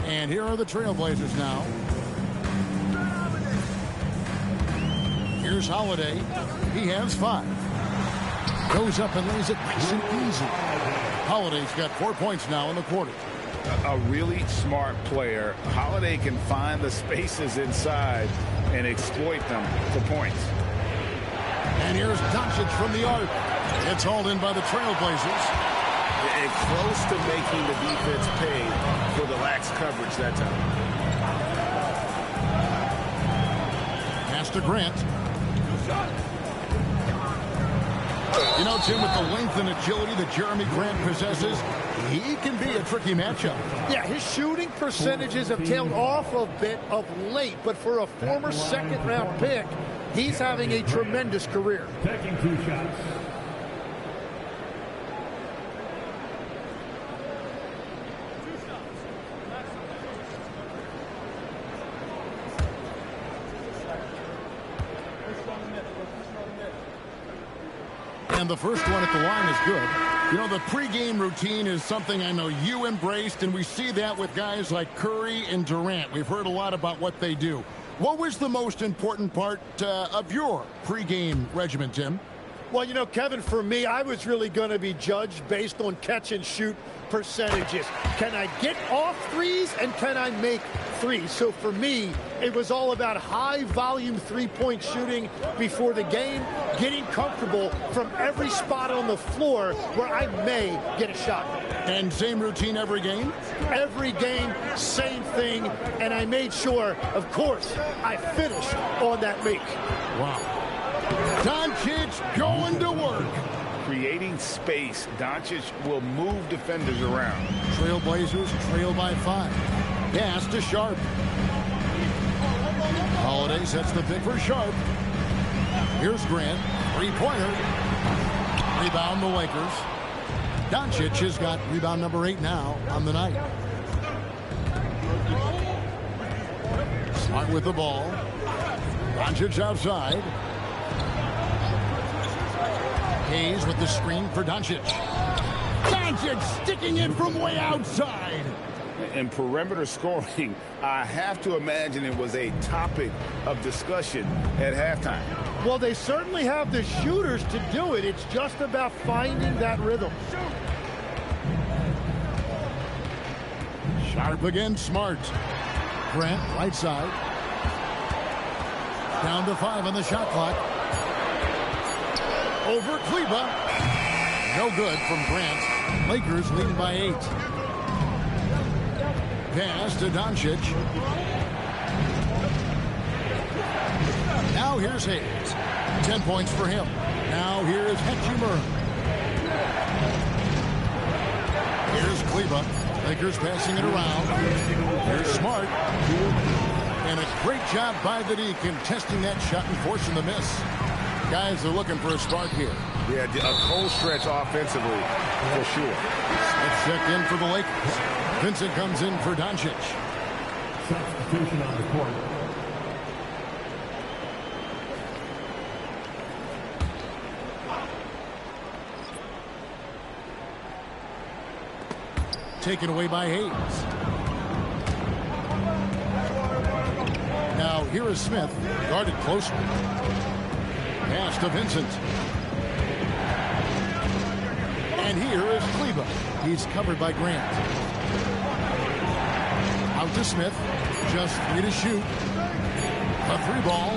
And here are the Trailblazers now. Here's Holiday. He has 5. Goes up and lays it nice and easy. Holiday's got 4 points now in the quarter. A really smart player. Holiday can find the spaces inside and exploit them for points. And here's Doncic from the arc. It's hauled in by the Trailblazers. And close to making the defense pay for the lax coverage that time. Pass to Grant. You know, Tim, with the length and agility that Jeremy Grant possesses, he can be a tricky matchup. Yeah, his shooting percentages have tailed off a bit of late, but for a former second-round pick, he's having a tremendous career. Taking 2 shots. And the first one at the line is good. You know, the pregame routine is something I know you embraced, and we see that with guys like Curry and Durant. We've heard a lot about what they do. What was the most important part of your pregame regimen, Tim? Well, you know, Kevin, for me, I was really going to be judged based on catch and shoot percentages. Can I get off threes and can I make threes? So for me, it was all about high volume three-point shooting before the game, getting comfortable from every spot on the floor where I may get a shot. And same routine every game? Every game, same thing, and I made sure, of course, I finished on that make. Wow. Doncic going to work. Creating space. Doncic will move defenders around. Trailblazers trail by 5. Pass to Sharp. Holiday sets the pick for Sharp. Here's Grant. Three-pointer. Rebound the Lakers. Doncic has got rebound number 8 now on the night. Smart with the ball. Doncic outside. Hayes with the screen for Doncic. Doncic sticking it from way outside. In perimeter scoring, I have to imagine it was a topic of discussion at halftime. Well, they certainly have the shooters to do it. It's just about finding that rhythm. Sharp against Smart. Grant, right side. Down to 5 on the shot clock. Over Kleba. No good from Grant. Lakers leading by 8. Pass to Doncic. Now here's Hayes. 10 points for him. Now here's Hachimura. Here's Kleba. Lakers passing it around. Here's Smart. And a great job by the D contesting that shot and forcing the miss. Guys are looking for a spark here. Yeah, a cold stretch offensively, for sure. Let's check in for the Lakers. Vincent comes in for Doncic. Substitution on the court. Taken away by Hayes. Here is Smith, guarded closely. Pass to Vincent. And here is Kleba. He's covered by Grant. Out to Smith. Just 3 to shoot. A 3-ball.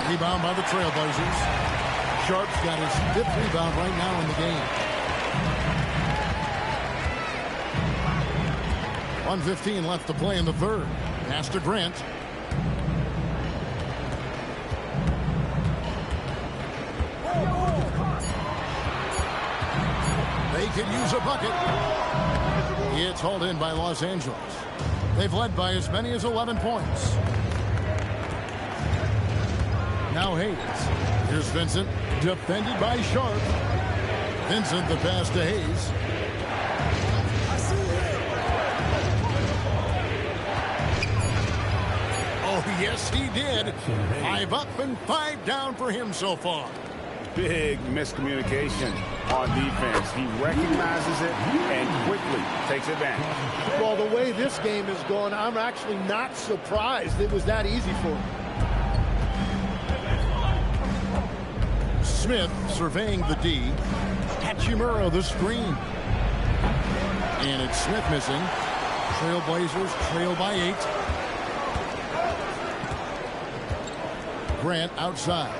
Rebound by the Trailblazers. Sharp's got his 5th rebound right now in the game. 1:15 left to play in the third. Pass to Grant. They could use a bucket. It's hauled in by Los Angeles. They've led by as many as 11 points. Now Hayes. Here's Vincent, defended by Sharp. Vincent, the pass to Hayes. Oh, yes, he did. 5 up and 5 down for him so far. Big miscommunication on defense. He recognizes it and quickly takes advantage. Well, the way this game has gone, I'm actually not surprised it was that easy for him. Smith surveying the D. Hachimura the screen. And it's Smith missing. Trailblazers trail by 8. Grant outside.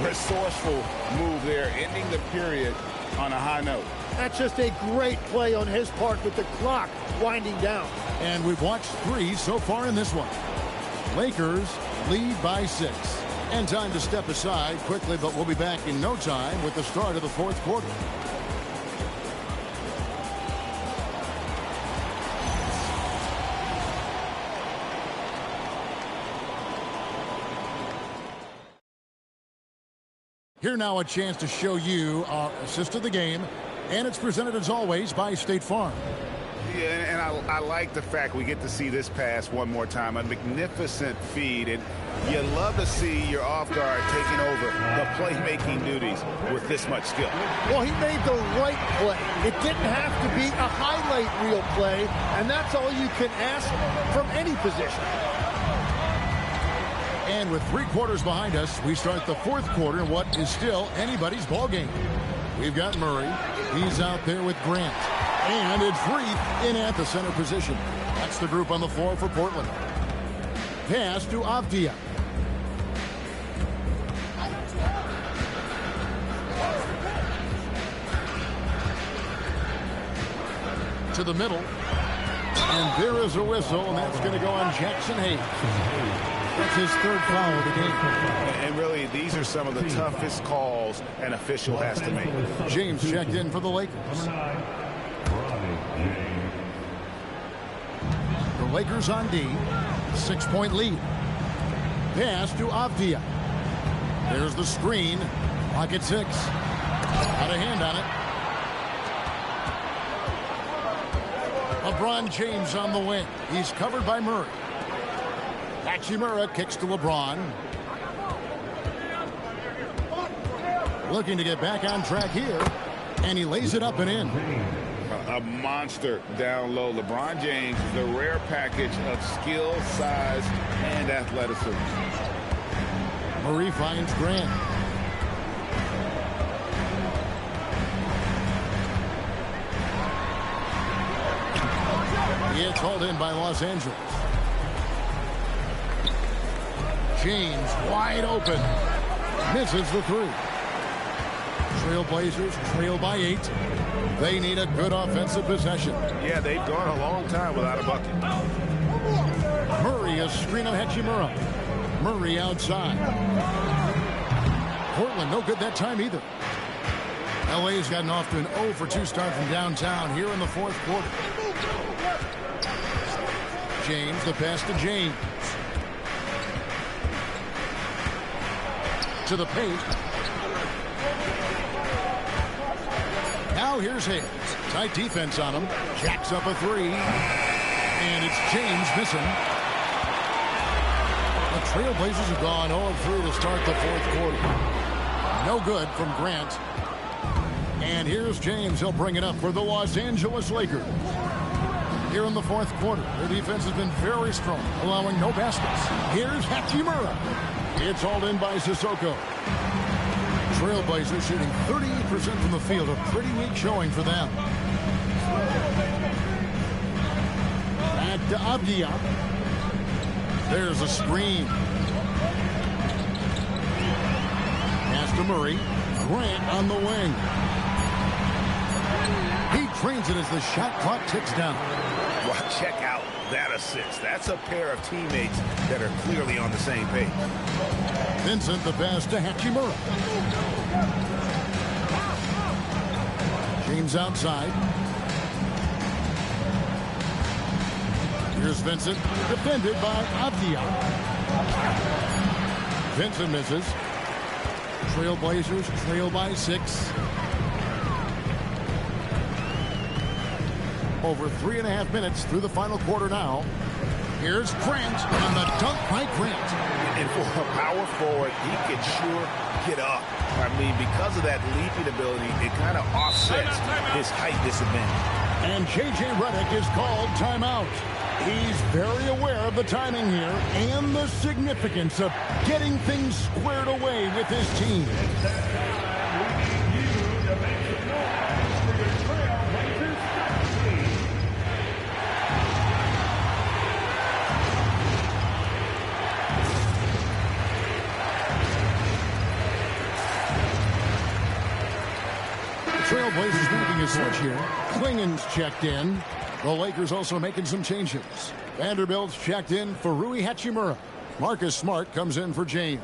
Resourceful move there, ending the period on a high note. That's just a great play on his part with the clock winding down. And we've watched 3 so far in this one. Lakers lead by 6. And time to step aside quickly, but we'll be back in no time with the start of the 4th quarter. Here now a chance to show you our assist of the game, and it's presented as always by State Farm. Yeah, and I like the fact we get to see this pass one more time. A magnificent feed, and you love to see your off guard taking over the playmaking duties with this much skill. Well, he made the right play. It didn't have to be a highlight reel play, and that's all you can ask from any position. And with 3 quarters behind us, we start the 4th quarter in what is still anybody's ball game. We've got Murray. He's out there with Grant. And it's Reith in at the center position. That's the group on the floor for Portland. Pass to Avdia. To the middle. And there is a whistle, and that's going to go on Jackson Hayes. That's his 3rd foul of the game. And really, these are some of the toughest calls an official has to make. James checked in for the Lakers. The Lakers on D. 6-point lead. Pass to Avdia. There's the screen. Clock at 6. Got a hand on it. LeBron James on the wing. He's covered by Murray. Hachimura kicks to LeBron. Looking to get back on track here. And he lays it up and in. A monster down low. LeBron James, the rare package of skill, size, and athleticism. Murray finds Grant. It's hauled in by Los Angeles. James wide open. Misses the 3. Trailblazers trail by 8. They need a good offensive possession. Yeah, they've gone a long time without a bucket. Murray, a screen on Hachimura. Murray outside. Portland, no good that time either. LA's gotten off to an 0 for 2 start from downtown here in the 4th quarter. James, the pass to James. To the paint. Now here's Hayes. Tight defense on him. Jacks up a 3. And it's James missing. Trailblazers have gone 0-3 to start the fourth quarter. No good from Grant. And here's James. He'll bring it up for the Los Angeles Lakers. Here in the fourth quarter, their defense has been very strong, allowing no baskets. Here's Hachimura. It's hauled in by Sissoko. Trailblazers shooting 38% from the field, a pretty weak showing for them. Back to Abdia. There's a screen. Pass to Murray. Grant on the wing. He trains it as the shot clock ticks down. Well, check out that assist. That's a pair of teammates that are clearly on the same page. Vincent the pass to Hachimura. James outside. Here's Vincent, defended by Abdia. Vincent misses. Trailblazers trail by 6. Over 3.5 minutes through the final quarter now. Here's Grant, and the dunk by Grant. And for a power forward, he can sure get up. I mean, because of that leaping ability, it kind of offsets his height disadvantage. And J.J. Redick is called timeout. He's very aware of the timing here and the significance of getting things squared away with his team. Trailblazers making a switch here. Klingen's checked in. The Lakers also making some changes. Vanderbilt's checked in for Rui Hachimura. Marcus Smart comes in for James.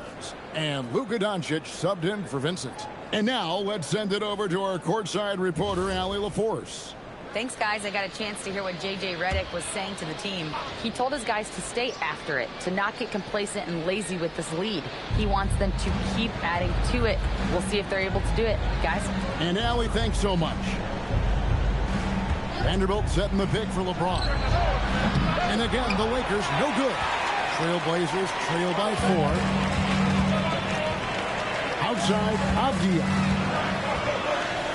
And Luka Doncic subbed in for Vincent. And now let's send it over to our courtside reporter, Allie LaForce. Thanks, guys. I got a chance to hear what J.J. Redick was saying to the team. He told his guys to stay after it, to not get complacent and lazy with this lead. He wants them to keep adding to it. We'll see if they're able to do it, guys. And Allie, thanks so much. Vanderbilt setting the pick for LeBron. And again, the Lakers no good. Trailblazers trail by 4. Outside, Abdia.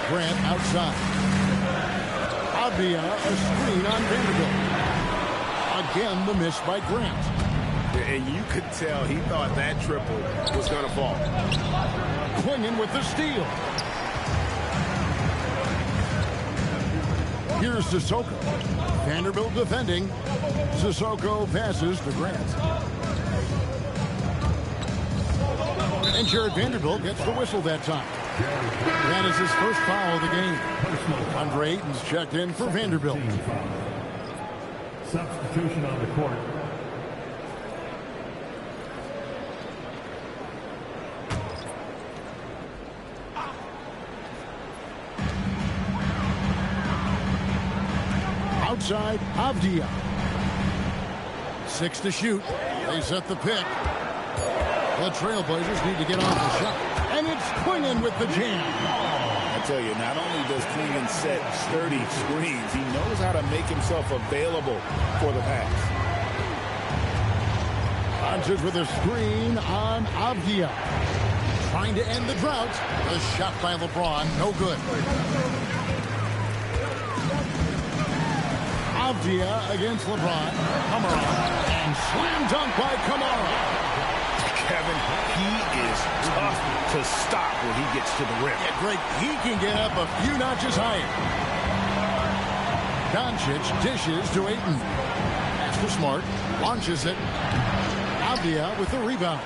Grant outside. Abdia, a screen on Vanderbilt. Again, the miss by Grant. And you could tell he thought that triple was going to fall. Klingen with the steal. Here's Sissoko. Vanderbilt defending. Sissoko passes to Grant. And Jared Vanderbilt gets the whistle that time. That is his first foul of the game. Andre Ayton's checked in for Vanderbilt. Substitution on the court. Outside, Avdia. 6 to shoot. They set the pick. The Trailblazers need to get off the shot. And it's Klingen with the jam. I tell you, not only does Klingen set sturdy screens, he knows how to make himself available for the pass. Doncic with a screen on Avdia. Trying to end the drought. The shot by LeBron, no good. Avdia against LeBron. Kamara. And slam dunk by Kamara. Kevin, he is tough to stop when he gets to the rim. Yeah, Greg, he can get up a few notches higher. Doncic dishes to Ayton. Pass to Smart. Launches it. Avdia with the rebound.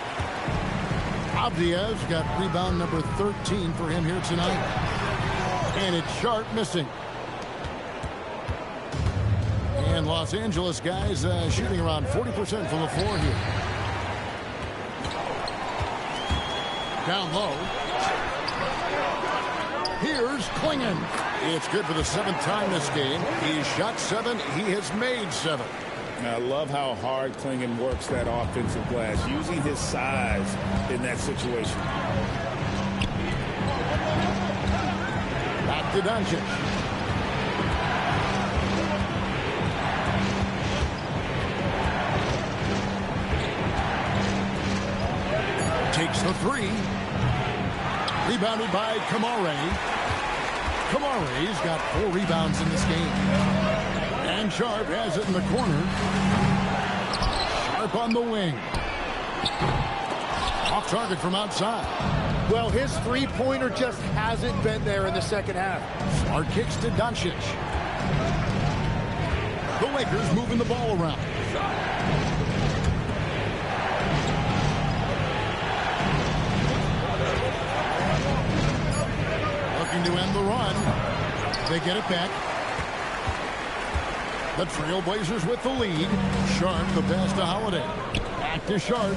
Avdia's got rebound number 13 for him here tonight. And it's Sharp missing. And Los Angeles guys shooting around 40% from the floor here. Down low. Here's Klingen. It's good for the 7th time this game. He's shot 7. He has made 7. Now, I love how hard Klingen works that offensive glass, using his size in that situation. Back to Doncic. Takes the three. Rebounded by Kamare. Kamare's got 4 rebounds in this game. And Sharp has it in the corner. Sharp on the wing. Off target from outside. Well, his three-pointer just hasn't been there in the second half. Smart kicks to Doncic. The Lakers moving the ball around. Looking to end the run. They get it back. The Trailblazers with the lead. Sharp, the pass to Holiday. Back to Sharp.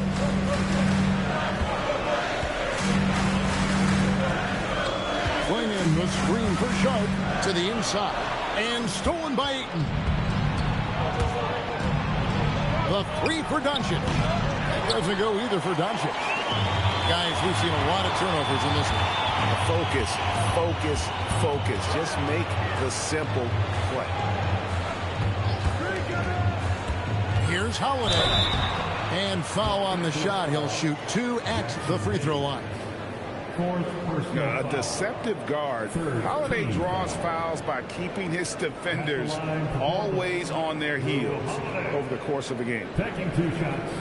Flinging the screen for Sharp to the inside. And stolen by Ayton. The three for Doncic. That doesn't go either for Doncic. Guys, we've seen a lot of turnovers in this one. Focus, focus, focus. Just make the simple play. Here's Holiday. And foul on the shot. He'll shoot 2 at the free throw line. A deceptive guard. Holiday draws fouls by keeping his defenders always on their heels over the course of the game. Taking 2 shots.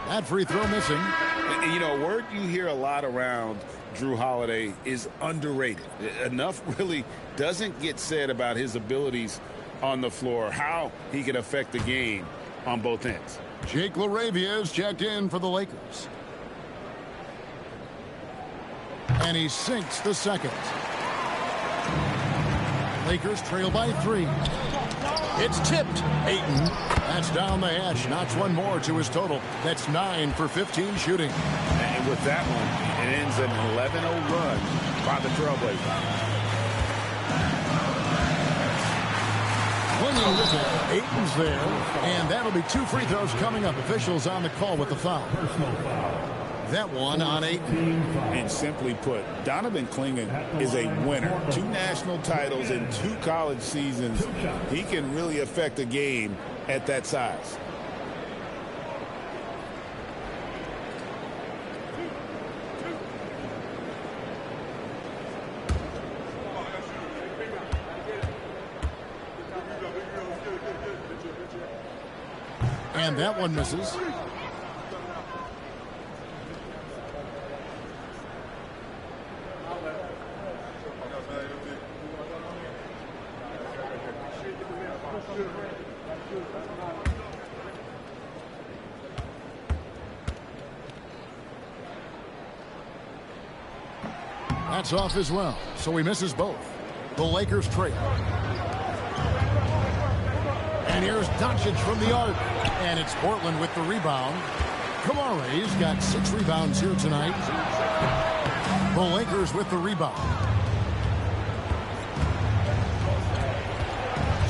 That free throw missing. You know, a word you hear a lot around Drew Holiday is underrated. Enough really doesn't get said about his abilities on the floor, how he can affect the game on both ends. Jake LaRavia is checked in for the Lakers. And he sinks the second. Lakers trail by 3. It's tipped. Ayton. That's down the hatch. Knocks one more to his total. That's 9 for 15 shooting. And with that one, it ends an 11-0 run by the Trailblazers. Swinging with it. Ayton's there. And that'll be 2 free throws coming up. Officials on the call with the foul. Personal foul. That one on Ayton. And simply put, Donovan Clingan is a winner. 2 national titles in 2 college seasons. He can really affect a game at that size. And that one misses. That's off as well, so he misses both. The Lakers trail. And here's Doncic from the arc. And it's Portland with the rebound. Kamare's got 6 rebounds here tonight. The Lakers with the rebound.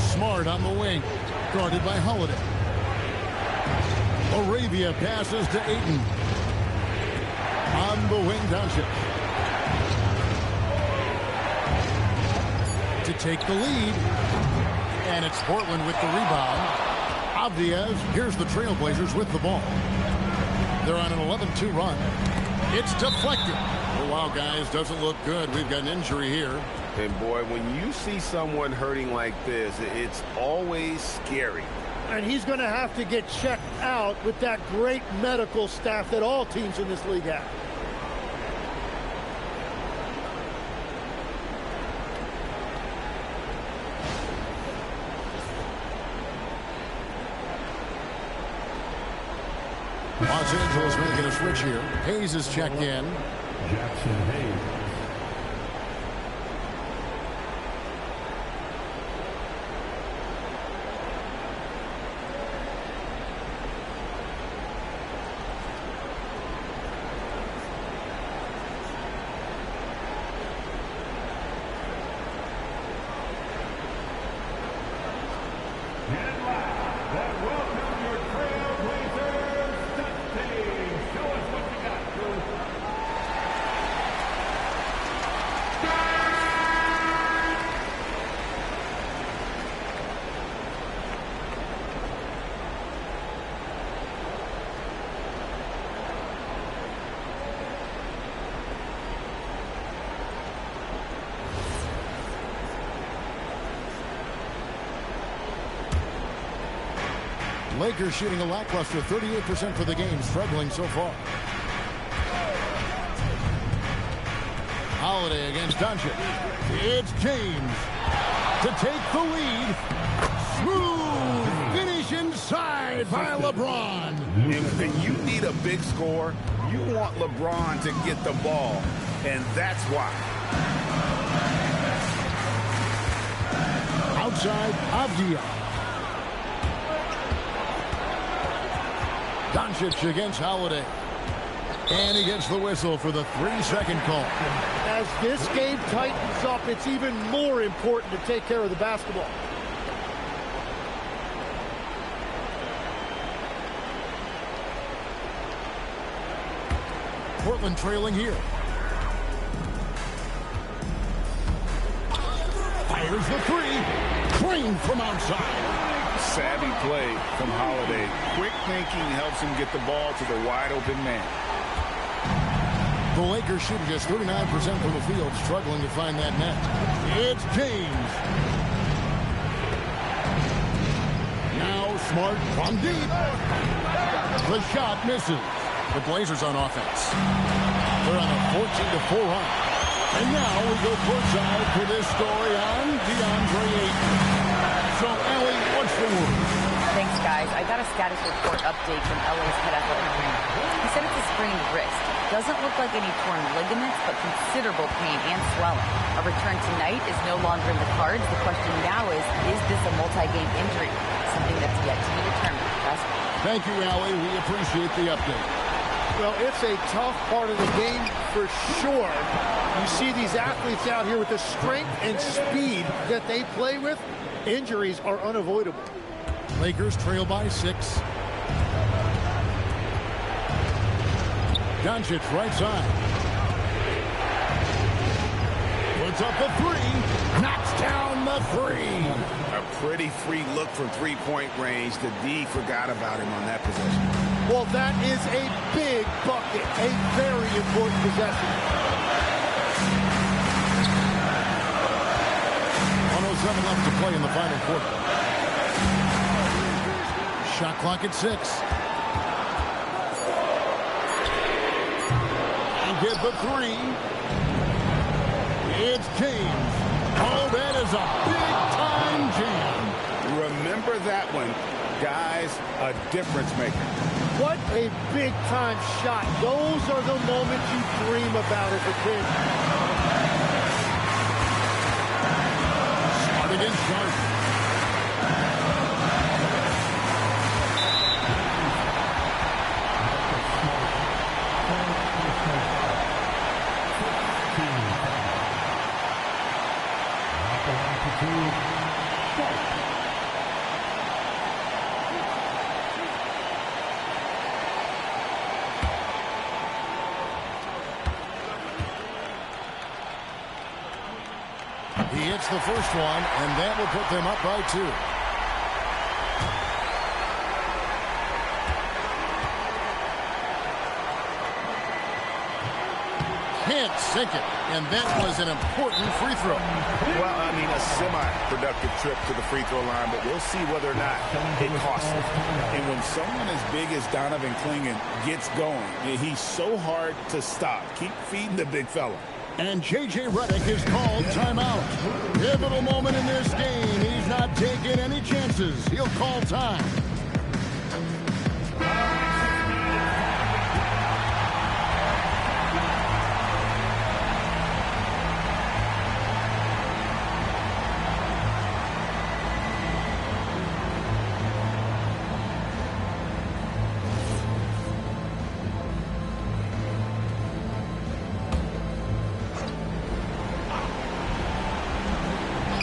Smart on the wing. Guarded by Holiday. Arabia passes to Ayton. On the wing, Doncic. To take the lead. And it's Portland with the rebound. Avdiaz, here's the Trailblazers with the ball. They're on an 11-2 run. It's deflected. Oh, wow, guys, doesn't look good. We've got an injury here. And, boy, when you see someone hurting like this, it's always scary. And he's going to have to get checked out with that great medical staff that all teams in this league have. Los Angeles making a switch here. Hayes is checked in. Jackson Hayes. Lakers shooting a lackluster 38% for the game, struggling so far. Holiday against Doncic. It's James to take the lead. Smooth finish inside by LeBron. And you need a big score. You want LeBron to get the ball, and that's why. Outside, Avdia. Doncic against Holiday. And he gets the whistle for the 3-second call. As this game tightens up, it's even more important to take care of the basketball. Portland trailing here. Fires the three. Clean from outside. Savvy play from Holiday. Quick thinking helps him get the ball to the wide open man. The Lakers shooting just 39% from the field, struggling to find that net. It's James. Now Smart from deep. The shot misses. The Blazers on offense. They're on a 14-4 run. And now we go courtside for this story on DeAndre Ayton. So, Allie, what's the word? Thanks, guys. I got a status report update from LA's head athletic trainer. He said it's a sprained wrist. Doesn't look like any torn ligaments, but considerable pain and swelling. A return tonight is no longer in the cards. The question now is this a multi-game injury? Something that's yet to be determined. Thank you, Allie. We appreciate the update. Well, it's a tough part of the game for sure. You see these athletes out here with the strength and speed that they play with. Injuries are unavoidable. Lakers trail by 6. Doncic right side. Puts up a 3. Knocks down the 3. A pretty free look from three-point range. The D forgot about him on that possession. Well, that is a big bucket. A very important possession. 107 left to play in the final quarter. Shot clock at 6. And get the 3. It's James. Oh, that is a big-time jam. Remember that one. Guys, a difference maker. What a big-time shot. Those are the moments you dream about as a kid. Smart against Sharp. He hits the first one, and that will put them up by 2. Can't sink it, and that was an important free throw. Well, I mean, a semi-productive trip to the free throw line, but we'll see whether or not it costs him. And when someone as big as Donovan Clingan gets going, he's so hard to stop. Keep feeding the big fella. And J.J. Redick is called timeout. Pivotal moment in this game. He's not taking any chances. He'll call time.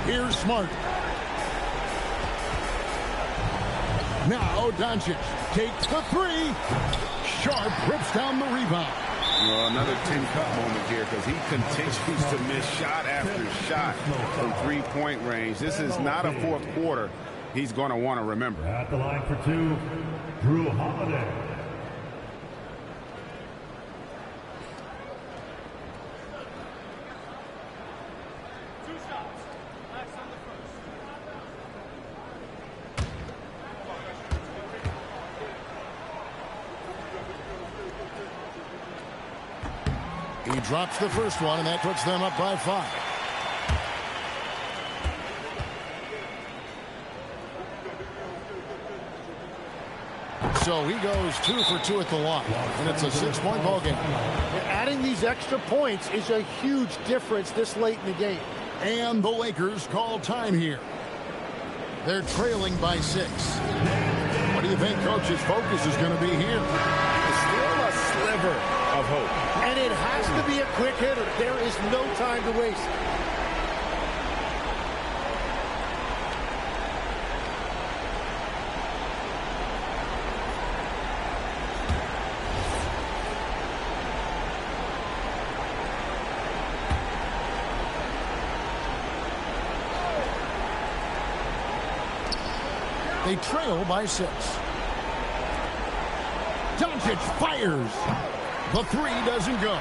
Here's Smart. Now Doncic takes the 3. Sharp rips down the rebound. Well, another tin cup moment here because he continues to miss shot after shot from three-point range. This is not a fourth quarter he's going to want to remember. At the line for 2, Drew Holiday. He drops the first one, and that puts them up by 5. So he goes 2 for 2 at the line, and it's a 6-point ball game. Adding these extra points is a huge difference this late in the game. And the Lakers call time here. They're trailing by 6. What do you think Coach's focus is going to be here? Still a sliver of hope. And it has to be a quick hitter. There is no time to waste. They trail by 6. Doncic fires. The 3 doesn't go.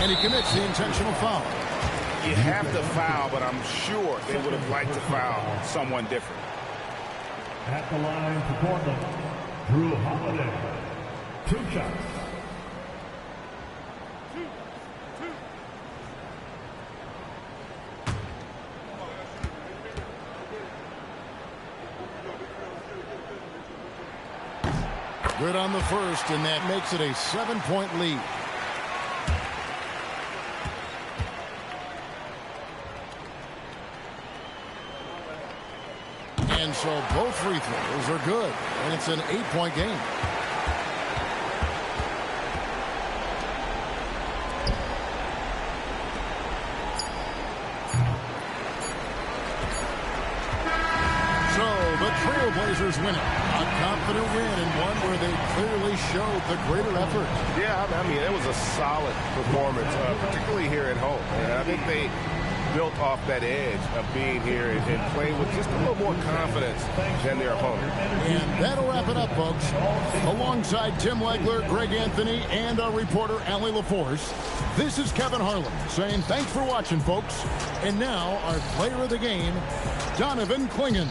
And he commits the intentional foul. You have to foul, but I'm sure they would have liked to foul someone different. At the line for Portland, Drew Holiday. 2 shots. Good on the first, and that makes it a 7-point lead. And so both free throws are good, and it's an 8-point game. Trailblazers win it. A confident win and one where they clearly showed the greater effort. Yeah, I mean, it was a solid performance, particularly here at home. And I think they built off that edge of being here and playing with just a little more confidence than their opponent. And that'll wrap it up, folks. Alongside Tim Legler, Greg Anthony, and our reporter, Allie LaForce, this is Kevin Harlan saying thanks for watching, folks. And now, our player of the game, Donovan Clingan.